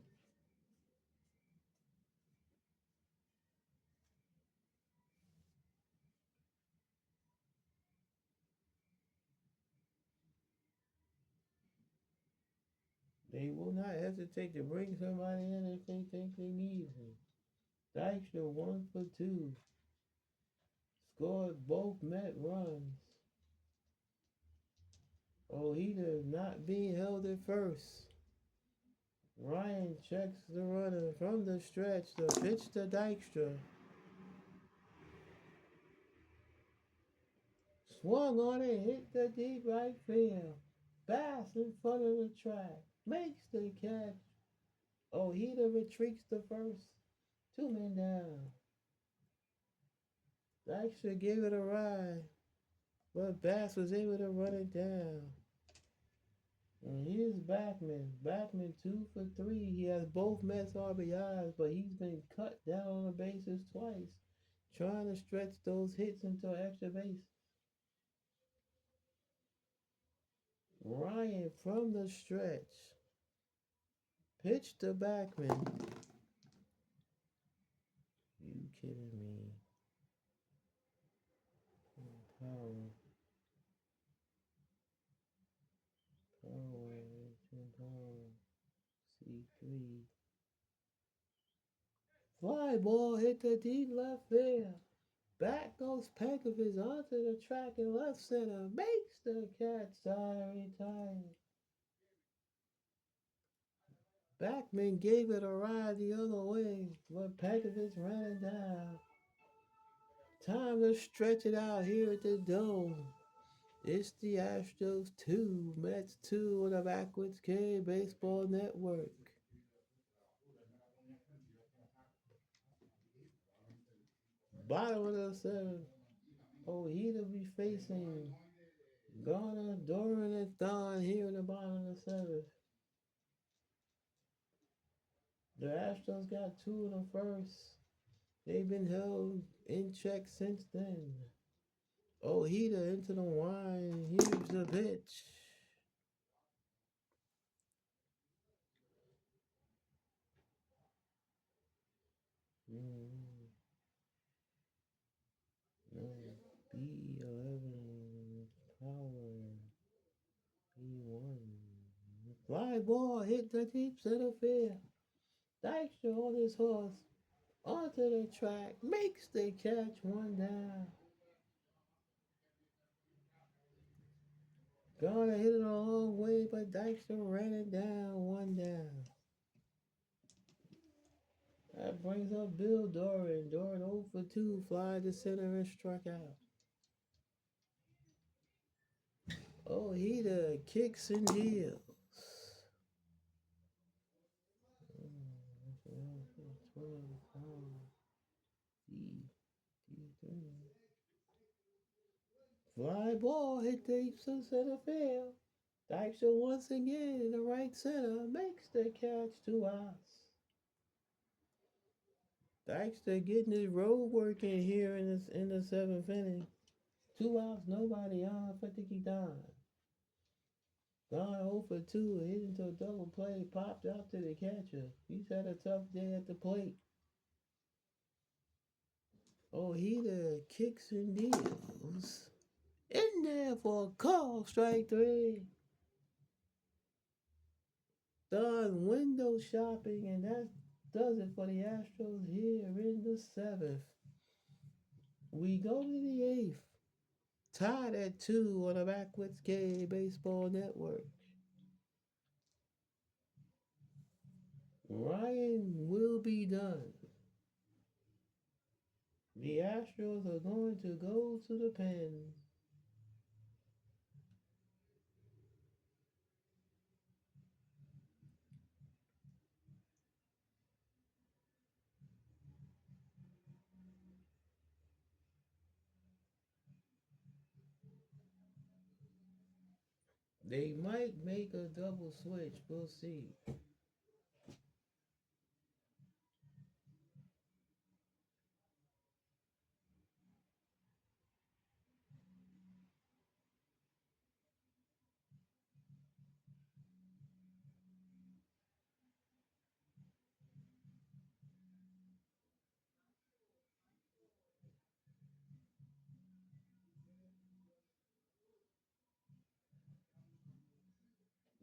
They will not hesitate to bring somebody in if they think they need him. Dykstra 1 for 2. Scored both Met runs. Ojeda not being held at first. Ryan checks the runner from the stretch. The pitch to Dykstra. Swung on it, hit the deep right field. Bass in front of the track. Makes the catch. Ojeda retreats to first. 2 men down. Dykstra gave it a ride, but Bass was able to run it down. And here's Backman. Backman 2 for 3. He has both Mets RBIs, but he's been cut down on the bases twice, trying to stretch those hits into extra base. Ryan from the stretch. Pitch to Backman. You kidding me? Power. C3. Fly ball hit the deep left field. Back goes Pekovic onto the track in left center. Makes the catch. Side retired. Backman gave it a ride the other way, but Pekovic ran it down. Time to stretch it out here at the dome. It's the Astros 2, Mets 2 on the Backwards K Baseball Network. Bottom of the seventh. Oh, he'll be facing Garner, Doran, and Thon here in the bottom of the seventh. The Astros got two in the first. They've been held in check since then. Ojeda into the line. Here's the pitch. Mm, no. B11. Power. B1. Fly ball hit the deep center field. Dykstra on his horse. Onto the track. Makes the catch one down. Garner hit it a long way, but Dykstra ran it down one down. That brings up Bill Doran. Doran 0 for 2, fly to center and struck out. Oh, he the kicks and deals. Fly ball hit the center field. Dykstra once again in the right center makes the catch 2 outs. Dykstra getting his road working here in the seventh inning. 2 outs, nobody on. I think he done. Gone 0 for 2, hit into a double play, popped out to the catcher. He's had a tough day at the plate. Oh, he the kicks and deals. In there for a call, strike three. Done window shopping, and that does it for the Astros here in the seventh. We go to the eighth. Tied at 2 on the Backwoods K Baseball Network. Ryan will be done. The Astros are going to go to the pen. They might make a double switch. We'll see.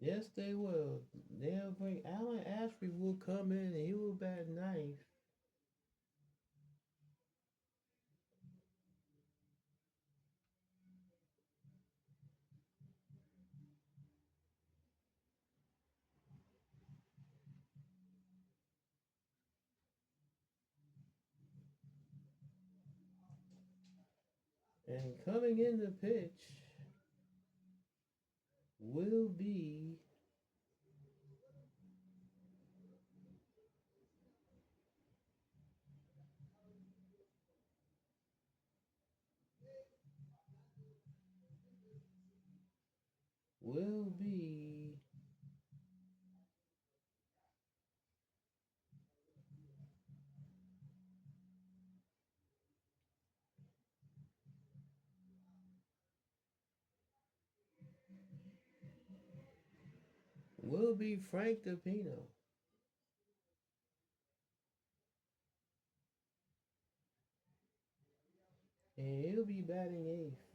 Yes, they will. They'll bring Alan Ashby will come in and he will bat ninth. And coming in the pitch will be will be Frank DePino. And he'll be batting eighth.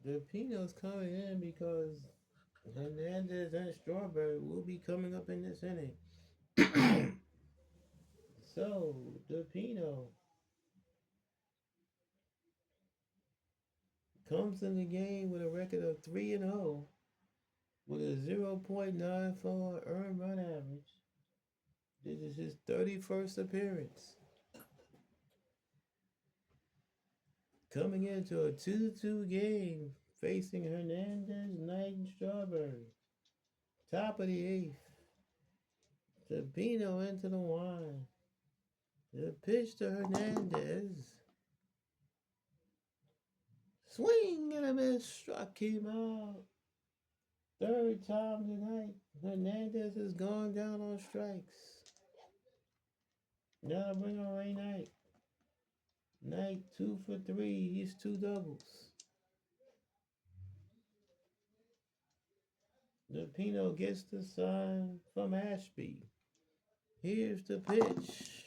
DePino's coming in because Hernandez and Strawberry will be coming up in this inning. So, DePino comes in the game with a record of 3-0 with a 0.94 earned run average. This is his 31st appearance. Coming into a 2-2 game, facing Hernandez, Knight, and Strawberry. Top of the eighth. Sabino into the line. The pitch to Hernandez. Swing and a miss. Struck him out. Third time tonight. Hernandez has gone down on strikes. Now bring on Ray Knight. Knight 2 for 3. He's 2 doubles. Pino gets the sign from Ashby. Here's the pitch.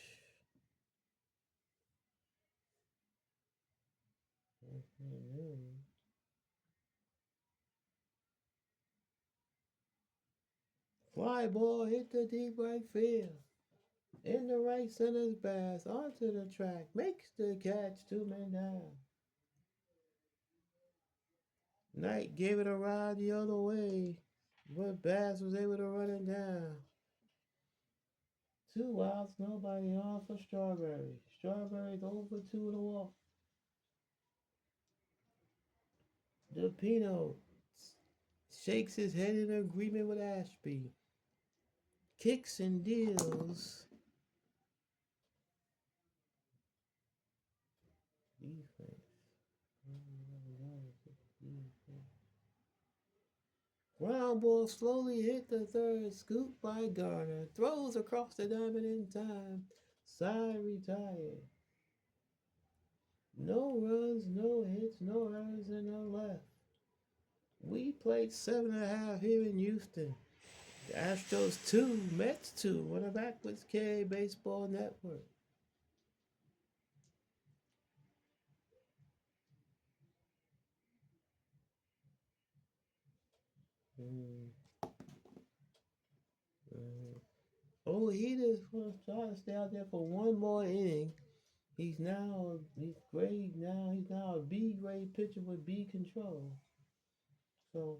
Fly ball hit the deep right field. In the right center's pass onto the track. Makes the catch, 2 men down. Knight gave it a ride the other way, but Bass was able to run it down. 2 outs, nobody on for Strawberry. Strawberry's over 2 to walk. DePino shakes his head in agreement with Ashby. Kicks and deals. Defense. Ground ball slowly hit the third, scooped by Garner. Throws across the diamond in time. Side retired. No runs, no hits, no errors, and no left. We played 7.5 here in Houston. The Astros 2, Mets 2 on the Backwards K Baseball Network. Oh, he just wants to try to stay out there for one more inning. He's great now. He's now a B grade pitcher with B control. So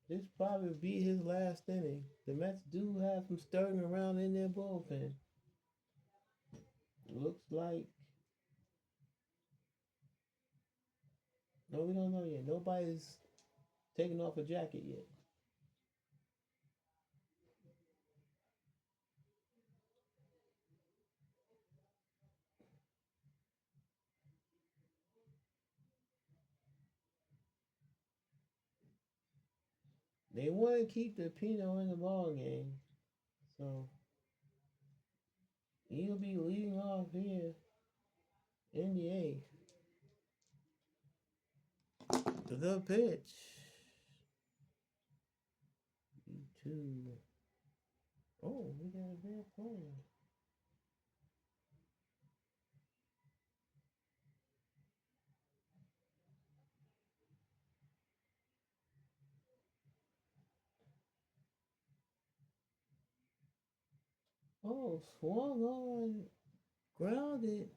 this probably will be his last inning. The Mets do have some stirring around in their bullpen. Looks like no, we don't know yet. Nobody's taken off a jacket yet. They want to keep the Pino in the ball game, so he'll be leading off here in the eighth. The pitch. 2. Oh, we got a bad play. Oh, swung on, grounded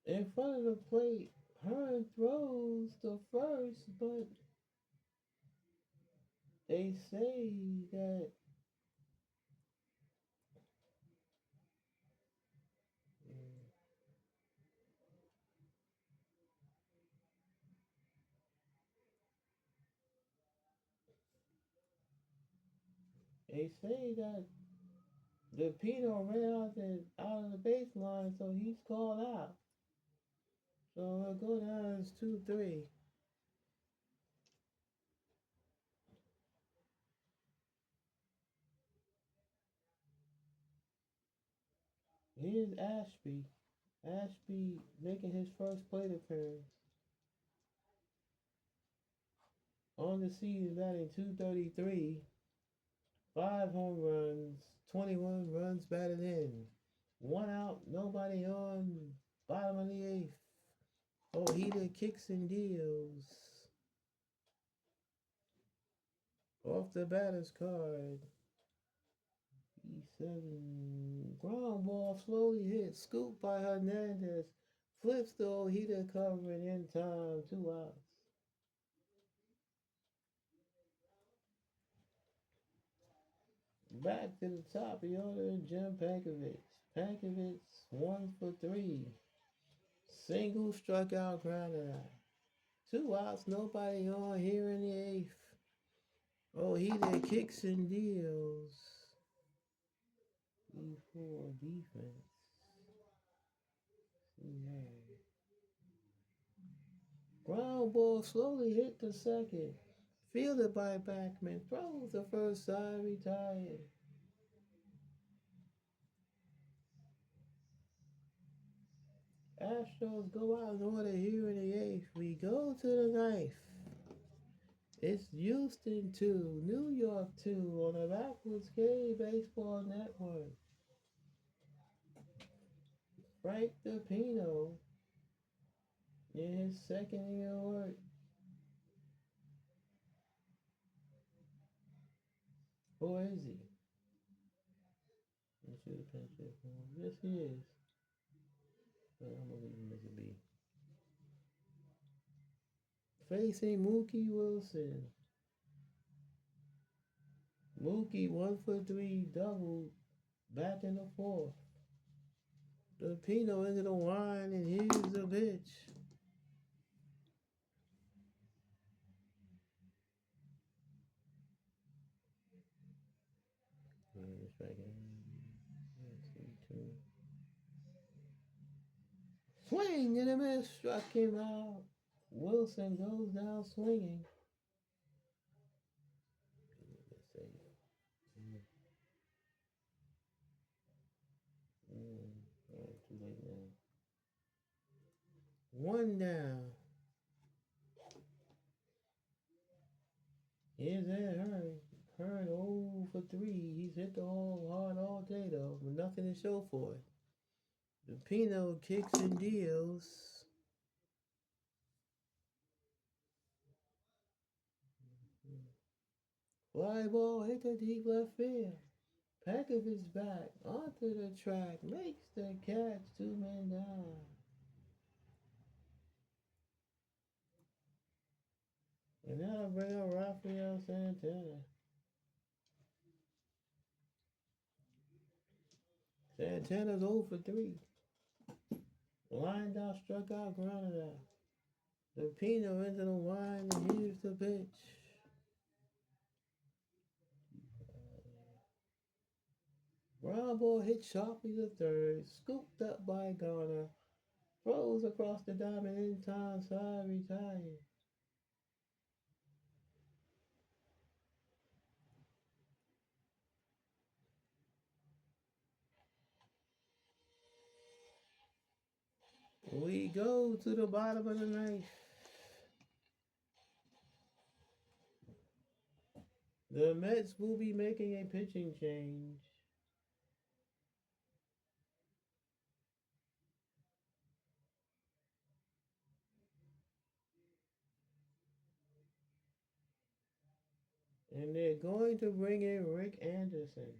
in front of the plate. Hearn throws the first, but they say that the Pino ran out of the baseline, so he's called out. So we'll go down as 2-3. Here's Ashby. Ashby making his first plate appearance. On the season, batting .233, 5 home runs, 21 runs batted in. 1 out, nobody on. Bottom of the eighth. Ojeda kicks and deals. Off the batter's card. 7. Ground ball slowly hit. Scoop by Hernandez. Flips the Ojeda covering in time. 2 outs. Back to the top of the order, Jim Pankovic. Pankovic 1 for 3. Single struck out, grounded out. 2 outs, nobody on here in the eighth. Ojeda kicks and deals. E4 defense. Ground ball slowly hit the second. Fielded by Backman. Throws the first side, retired. Astros go out in order here in the eighth. We go to the ninth. It's Houston 2, New York 2 on the Backwards K Baseball Network. Frank DePino in his second year of work. Or is he? He should have pinched it for him. Yes, he is. But I'm going to leave him as a B. Facing Mookie Wilson. Mookie 1 for 3, double, back in the fourth. DePino into the line, and here's the pitch. Swing and a miss, struck him out. Wilson goes down swinging. Too late now. 1 down. Here's Ed Hearn. Hearn 0 for 3. He's hit the ball hard all day though, but nothing to show for it. DePino kicks and deals. Fly ball hit the deep left field. Pankovic's back onto the track, makes the catch, 2 men down. And that'll bring up Rafael Santana. Santana's 0 for 3. Lined out, struck out, grounded out. DePino into the line, and here's the pitch. Ground ball hit sharply to third, scooped up by Garner, throws across the diamond in time, side retired. We go to the bottom of the ninth. The Mets will be making a pitching change. And they're going to bring in Rick Anderson.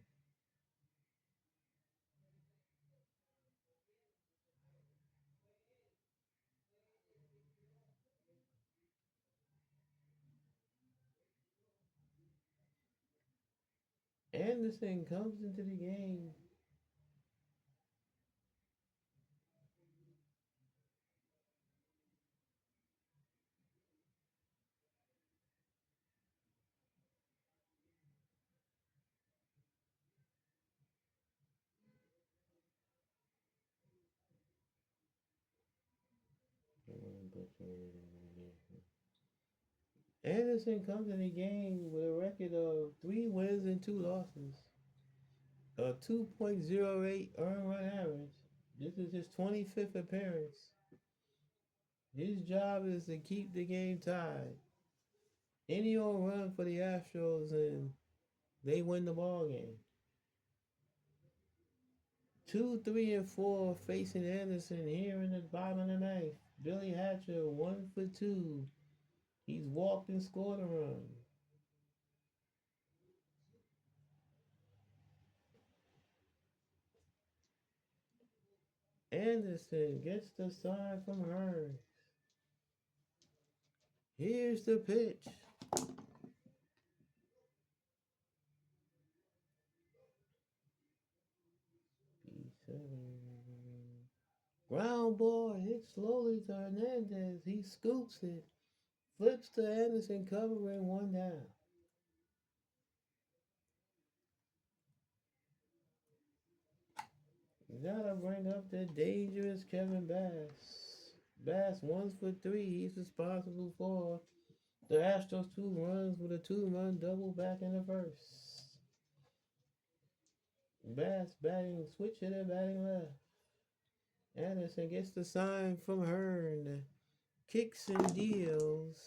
Anderson comes into the game. Anderson comes in the game with a record of 3 wins and 2 losses. A 2.08 earned run average. This is his 25th appearance. His job is to keep the game tied. Any old run for the Astros and they win the ball game. 2, 3, and 4 facing Anderson here in the bottom of the ninth. Billy Hatcher 1 for 2. He's walked and scored a run. Anderson gets the sign from Hearn. Here's the pitch. B7. Ground ball hits slowly to Hernandez. He scoops it. Flips to Anderson, covering one down. You gotta bring up the dangerous Kevin Bass. Bass 1 for 3. He's responsible for the Astros 2 runs with a 2-run double back in the first. Bass batting switch hitter batting left. Anderson gets the sign from Hearn. Kicks and deals.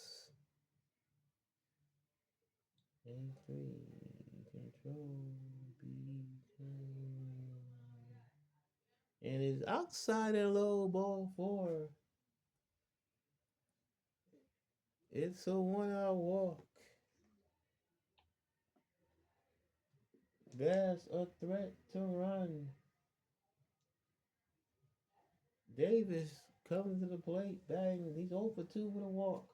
And 3. Control. B10. And it's outside and low, ball 4. It's a 1-out walk. Bass a threat to run. Davis comes to the plate, batting. He's 0 for 2 with a walk.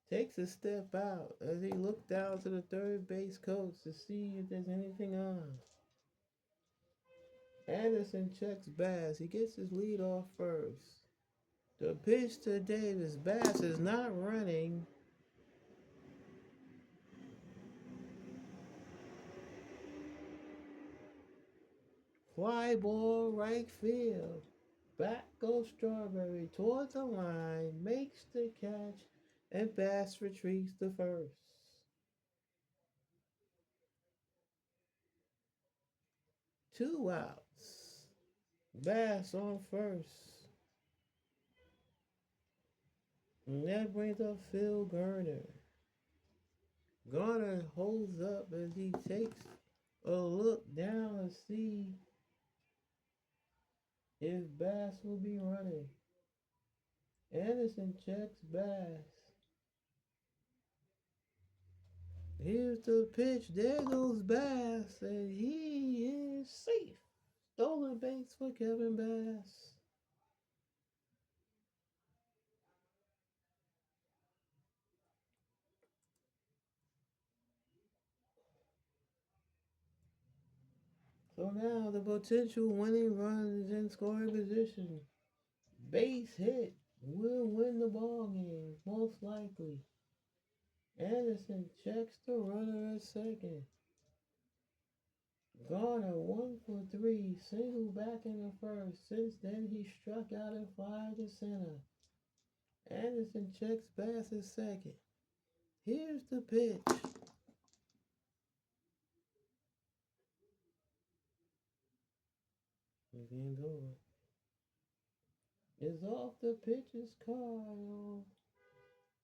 Takes a step out as he looks down to the third base coach to see if there's anything on. Anderson checks Bass. He gets his lead off first. The pitch to Davis. Bass is not running. Fly ball right field. Back goes Strawberry towards the line, makes the catch, and Bass retreats to first. 2 outs. Bass on first. And that brings up Phil Garner. Garner holds up as he takes a look down to see if Bass will be running. Anderson checks Bass. Here's the pitch. There goes Bass, and he is safe. Stolen base for Kevin Bass. So now the potential winning run is in scoring position. Base hit will win the ball game, most likely. Anderson checks the runner at second. Garner 1 for 3, single back in the first. Since then he struck out and fired to center. Anderson checks Bass at second. Here's the pitch. The game's over. It's off the pitcher's card.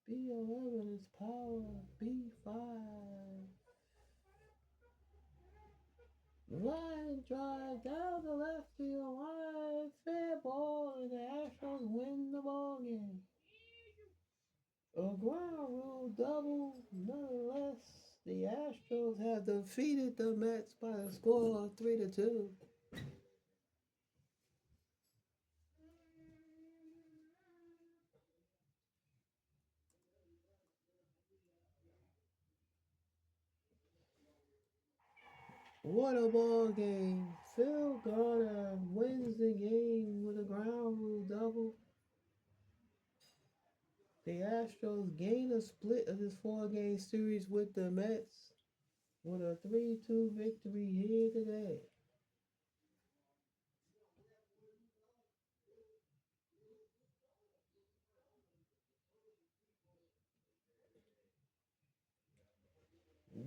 B11 is power. B5. Line drive down the left field line. Fair ball, and the Astros win the ball game. A ground rule double. Nonetheless, the Astros have defeated the Mets by a score of 3-2. What a ball game. Phil Garner wins the game with a ground rule double. The Astros gain a split of this 4-game series with the Mets with a 3-2 victory here today.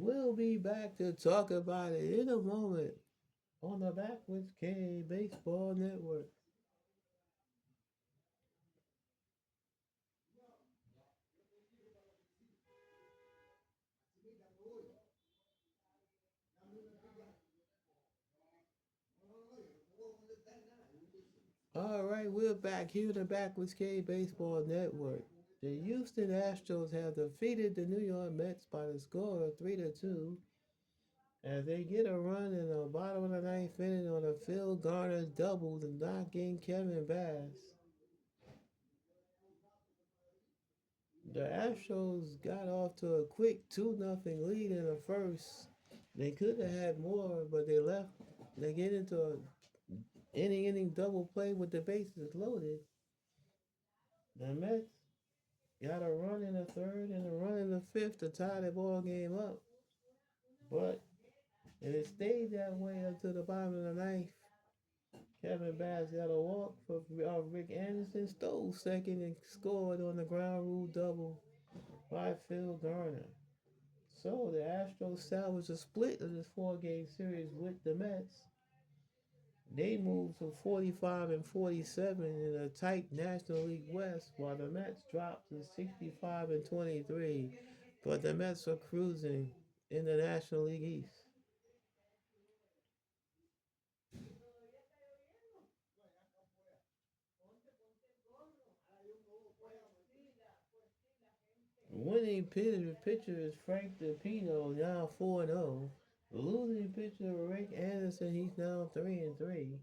We'll be back to talk about it in a moment on the Backwards K Baseball Network. All right, we're back here on the Backwards K Baseball Network. The Houston Astros have defeated the New York Mets by the score of 3-2 As they get a run in the bottom of the ninth inning on a Phil Garner double to knock in Kevin Bass, the Astros got off to a quick 2-0 lead in the first. They could have had more, but they left. They get into a inning double play with the bases loaded. The Mets got a run in the third and a run in the fifth to tie the ball game up. But and it stayed that way up to the bottom of the ninth. Kevin Bass got a walk for Rick Anderson, stole second and scored on the ground rule double by Phil Garner. So the Astros salvaged a split of this four-game series with the Mets. They moved to 45 and 47 in a tight National League West, while the Mets dropped to 65 and 23. But the Mets are cruising in the National League East. Winning pitcher is Frank DePino, now 4-0. Losing pitcher Rick Anderson, he's now 3-3.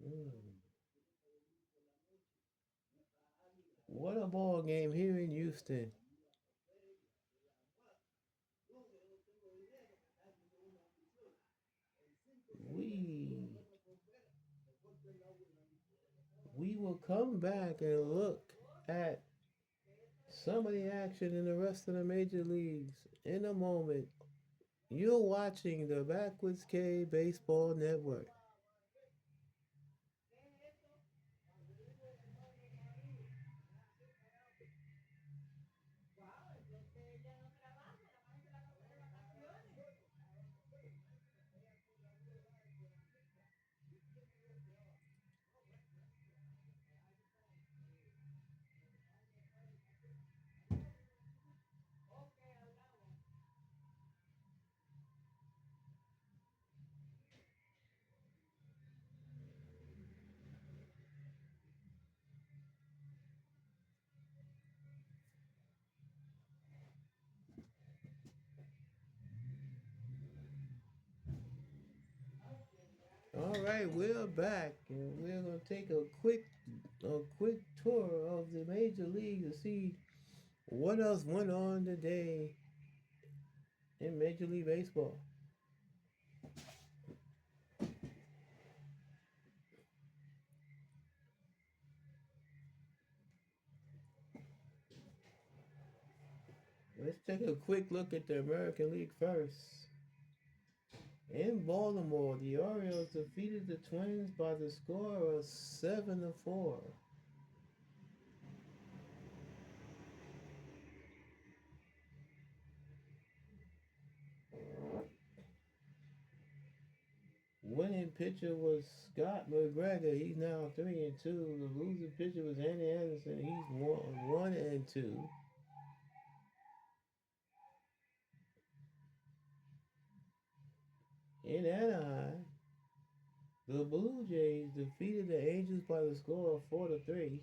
Mm. What a ball game here in Houston. We we will come back and look at some of the action in the rest of the major leagues in a moment. You're watching the Backwards K Baseball Network. All right, we're back, and we're gonna take a quick tour of the major league to see what else went on today in Major League Baseball. Let's take a quick look at the American League first. In Baltimore, the Orioles defeated the Twins by the score of 7-4. Winning pitcher was Scott McGregor. He's now 3-2. The losing pitcher was Andy Anderson. He's 1-2. In Anaheim, the Blue Jays defeated the Angels by the score of 4-3.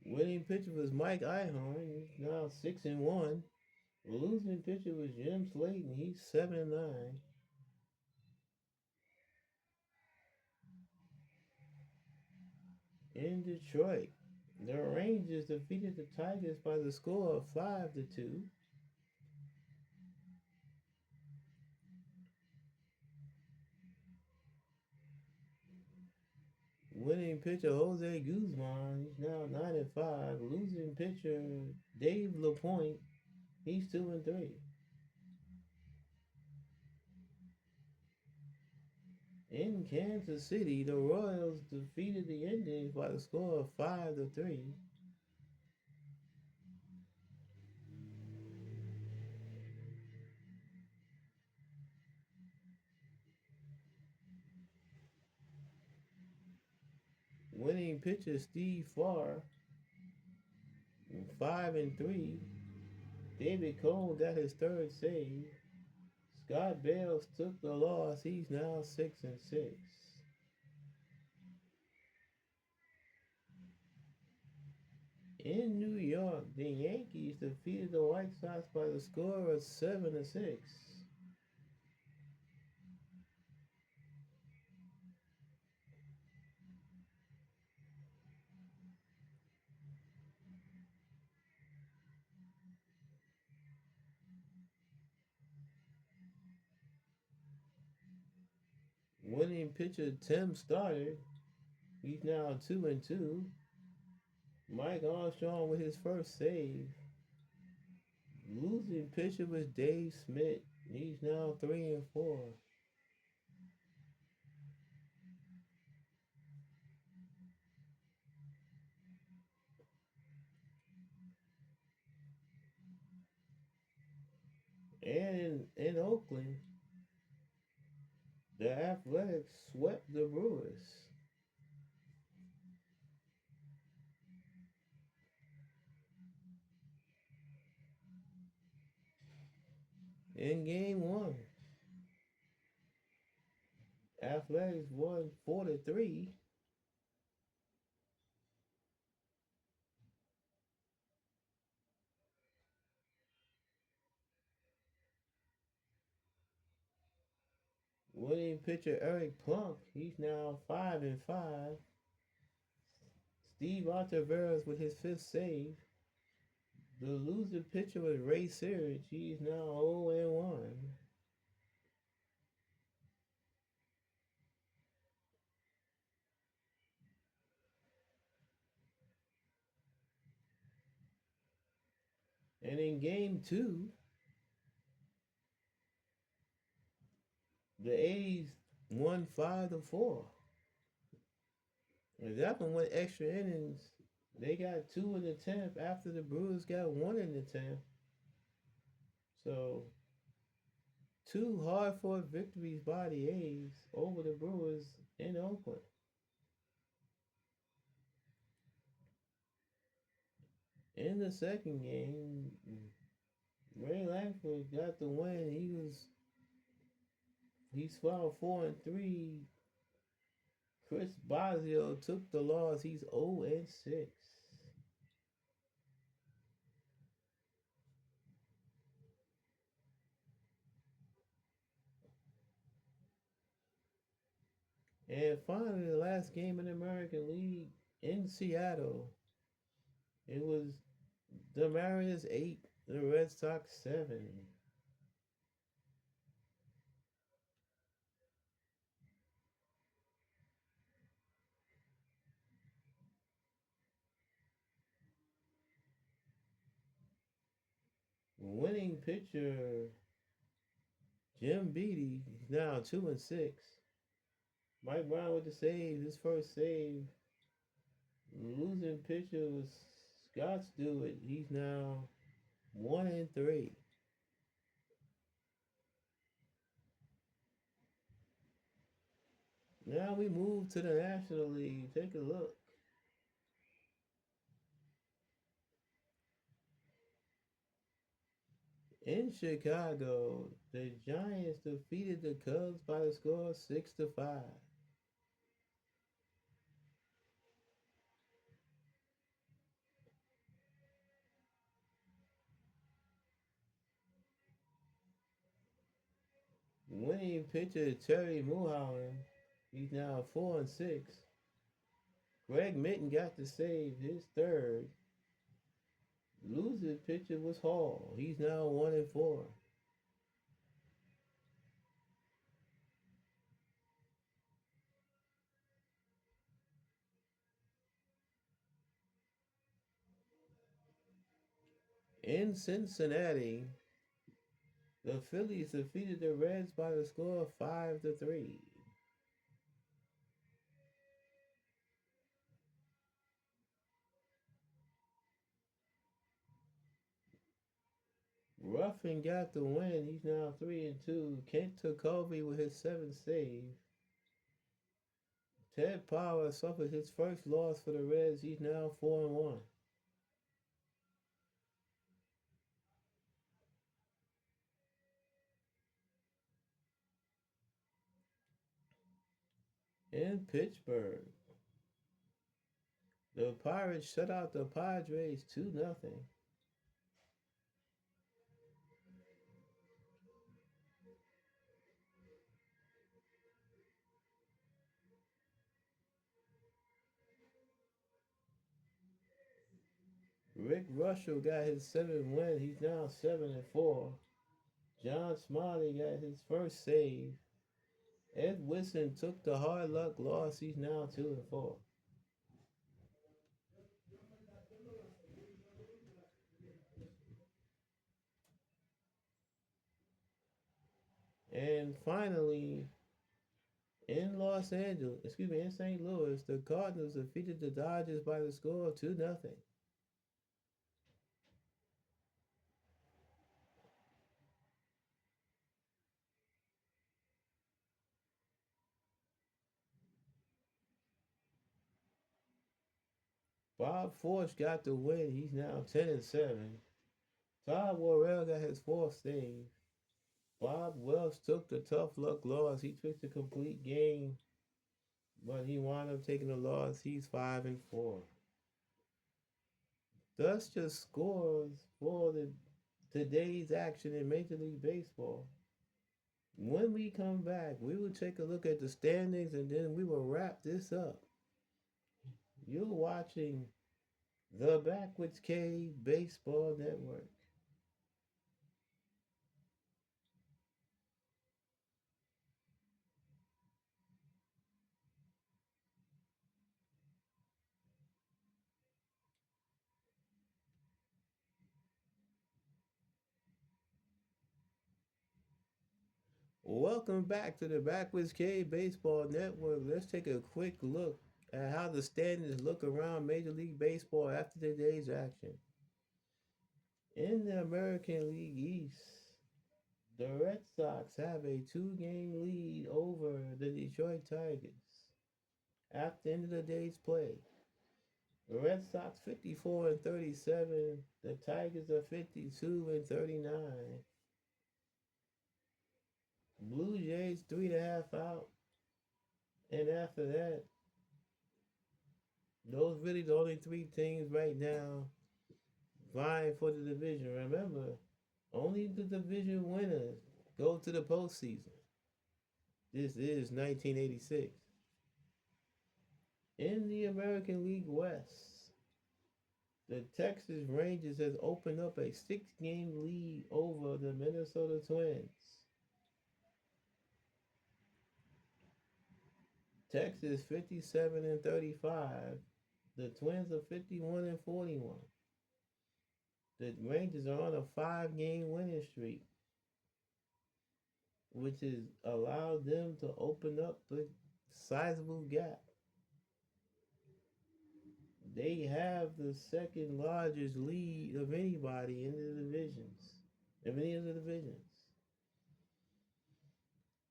Winning pitcher was Mike Ihorn. He's now 6-1. The losing pitcher was Jim Slayton. He's 7-9. In Detroit, the Rangers defeated the Tigers by the score of 5-2. Winning pitcher Jose Guzman, he's now 9-5. Losing pitcher Dave LaPointe, he's 2-3. In Kansas City, the Royals defeated the Indians by the score of 5-3. Winning pitcher Steve Farr, 5-3. David Cole got his third save. Scott Bales took the loss. He's now 6-6. In New York, the Yankees defeated the White Sox by the score of 7-6. Winning pitcher Tim started. He's now 2-2. Mike Armstrong with his first save. Losing pitcher was Dave Smith. He's now 3-4. And in Oakland, the Athletics swept the Brewers. In game one, Athletics won 4-3. Winning pitcher Eric Plunk, he's now 5-5. Steve Altaveras with his fifth save. The loser pitcher was Ray Searage. He's now 0-1. And in game two, the A's won 5-4. And that one went extra innings. They got two in the 10th after the Brewers got one in the 10th. So, two hard fought victories by the A's over the Brewers in Oakland. In the second game, Ray Langford got the win. He's filed 4-3. Chris Bosio took the loss. He's 0-6. And finally, the last game in the American League in Seattle. It was the Mariners 8, the Red Sox 7. Winning pitcher Jim Beattie is now 2-6. Mike Brown with the save, his first save. Losing pitcher was Scott Stewart. He's now 1-3. Now we move to the National League. Take a look. In Chicago, the Giants defeated the Cubs by the score of 6-5. Winning pitcher Terry Mulholland, he's now 4-6. Greg Minton got the save, his third. Losing pitcher was Hall. He's now 1-4. In Cincinnati, the Phillies defeated the Reds by the score of 5-3. Ruffin got the win. He's now 3-2. Kent took Covey with his seventh save. Ted Power suffered his first loss for the Reds. He's now 4-1. In Pittsburgh, the Pirates shut out the Padres 2-0. Rick Russell got his seventh win. He's now 7-4. John Smiley got his first save. Ed Wilson took the hard luck loss. He's now 2-4. And finally, in St. Louis, the Cardinals defeated the Dodgers by the score of 2-0. Bob Forge got the win. He's now 10-7. Todd Worrell got his fourth save. Bob Wells took the tough luck loss. He took the complete game, but he wound up taking the loss. He's 5-4. Thus just scores for today's action in Major League Baseball. When we come back, we will take a look at the standings and then we will wrap this up. You're watching the Backwards K Baseball Network. Welcome back to the Backwards K Baseball Network. Let's take a quick look at how the standings look around Major League Baseball after today's action. In the American League East, the Red Sox have a two-game lead over the Detroit Tigers after the end of the day's play. The Red Sox 54-37, the Tigers are 52-39. Blue Jays 3.5 out, and after that, those really the only three teams right now vying for the division. Remember, only the division winners go to the postseason. This is 1986. In the American League West, the Texas Rangers has opened up a six-game lead over the Minnesota Twins. Texas 57-35. The Twins are 51-41. The Rangers are on a five-game winning streak, which has allowed them to open up a sizable gap. They have the second largest lead of anybody in the divisions, in any of the divisions.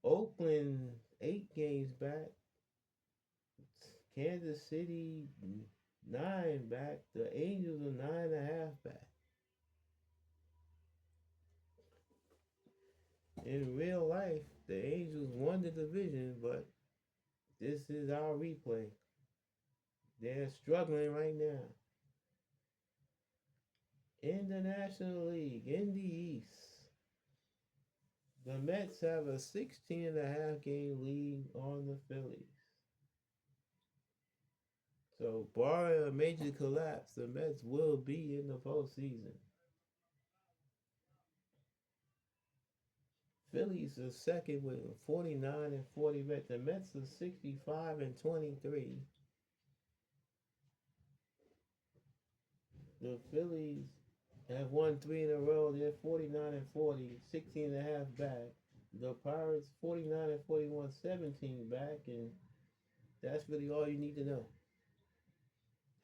Oakland 8 games back. Kansas City 9 back. The Angels are 9.5 back. In real life, the Angels won the division, but this is our replay. They're struggling right now. In the National League, in the East, the Mets have a 16.5 game lead on the Phillies. So, barring a major collapse, the Mets will be in the postseason. Phillies are second with 49-40 Mets. The Mets are 65-23. The Phillies have won three in a row. They're 49-40, 16.5 back. The Pirates 49-41, 17 back, and that's really all you need to know.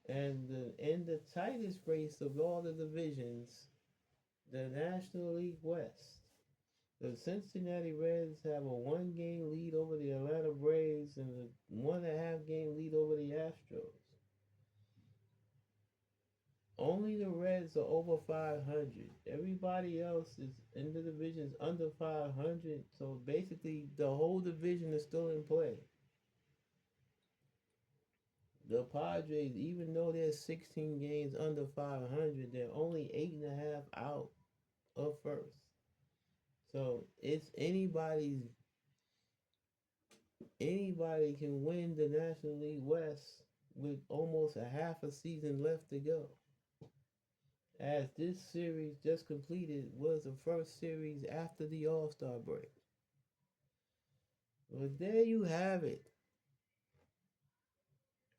And in the tightest race of all the divisions, the National League West, the Cincinnati Reds have a one-game lead over the Atlanta Braves and a 1.5 game lead over the Astros. Only the Reds are over 500. Everybody else is in the divisions under 500. So basically, the whole division is still in play. The Padres, even though they're 16 games under 500, they're only 8.5 out of first. So it's anybody can win the National League West with almost a half a season left to go. As this series just completed was the first series after the All-Star break. Well, there you have it.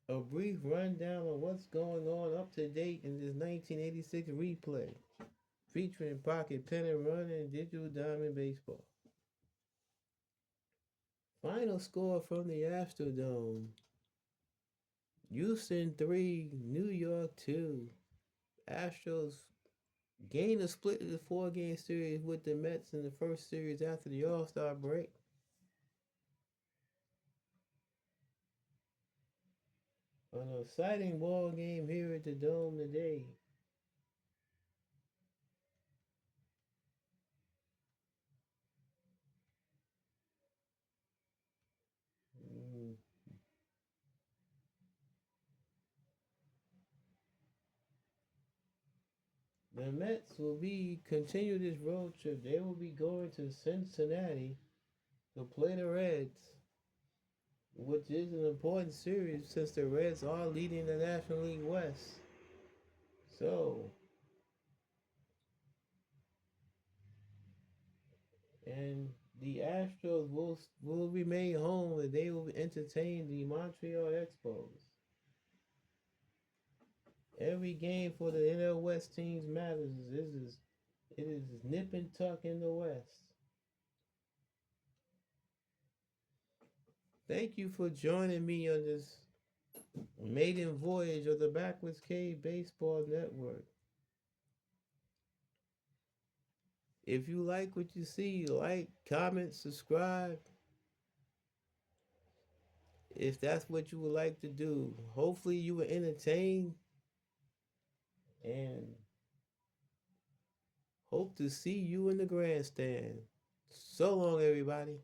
A brief rundown of what's going on up to date in this 1986 replay featuring Pocket Pennant Run and Digital Diamond Baseball. Final score from the Astrodome. Houston 3, New York 2. Astros gained a split of the 4-game series with the Mets in the first series after the All-Star break. An exciting ball game here at the Dome today. Mm, The Mets will continue this road trip. They will be going to Cincinnati to play the Reds, which is an important series since the Reds are leading the National League West. So, and the Astros will remain home and they will entertain the Montreal Expos. Every game for the NL West teams matters. It is nip and tuck in the West. Thank you for joining me on this maiden voyage of the Backwards Cave Baseball Network. If you like what you see, like, comment, subscribe. If that's what you would like to do, hopefully you were entertained and hope to see you in the grandstand. So long, everybody.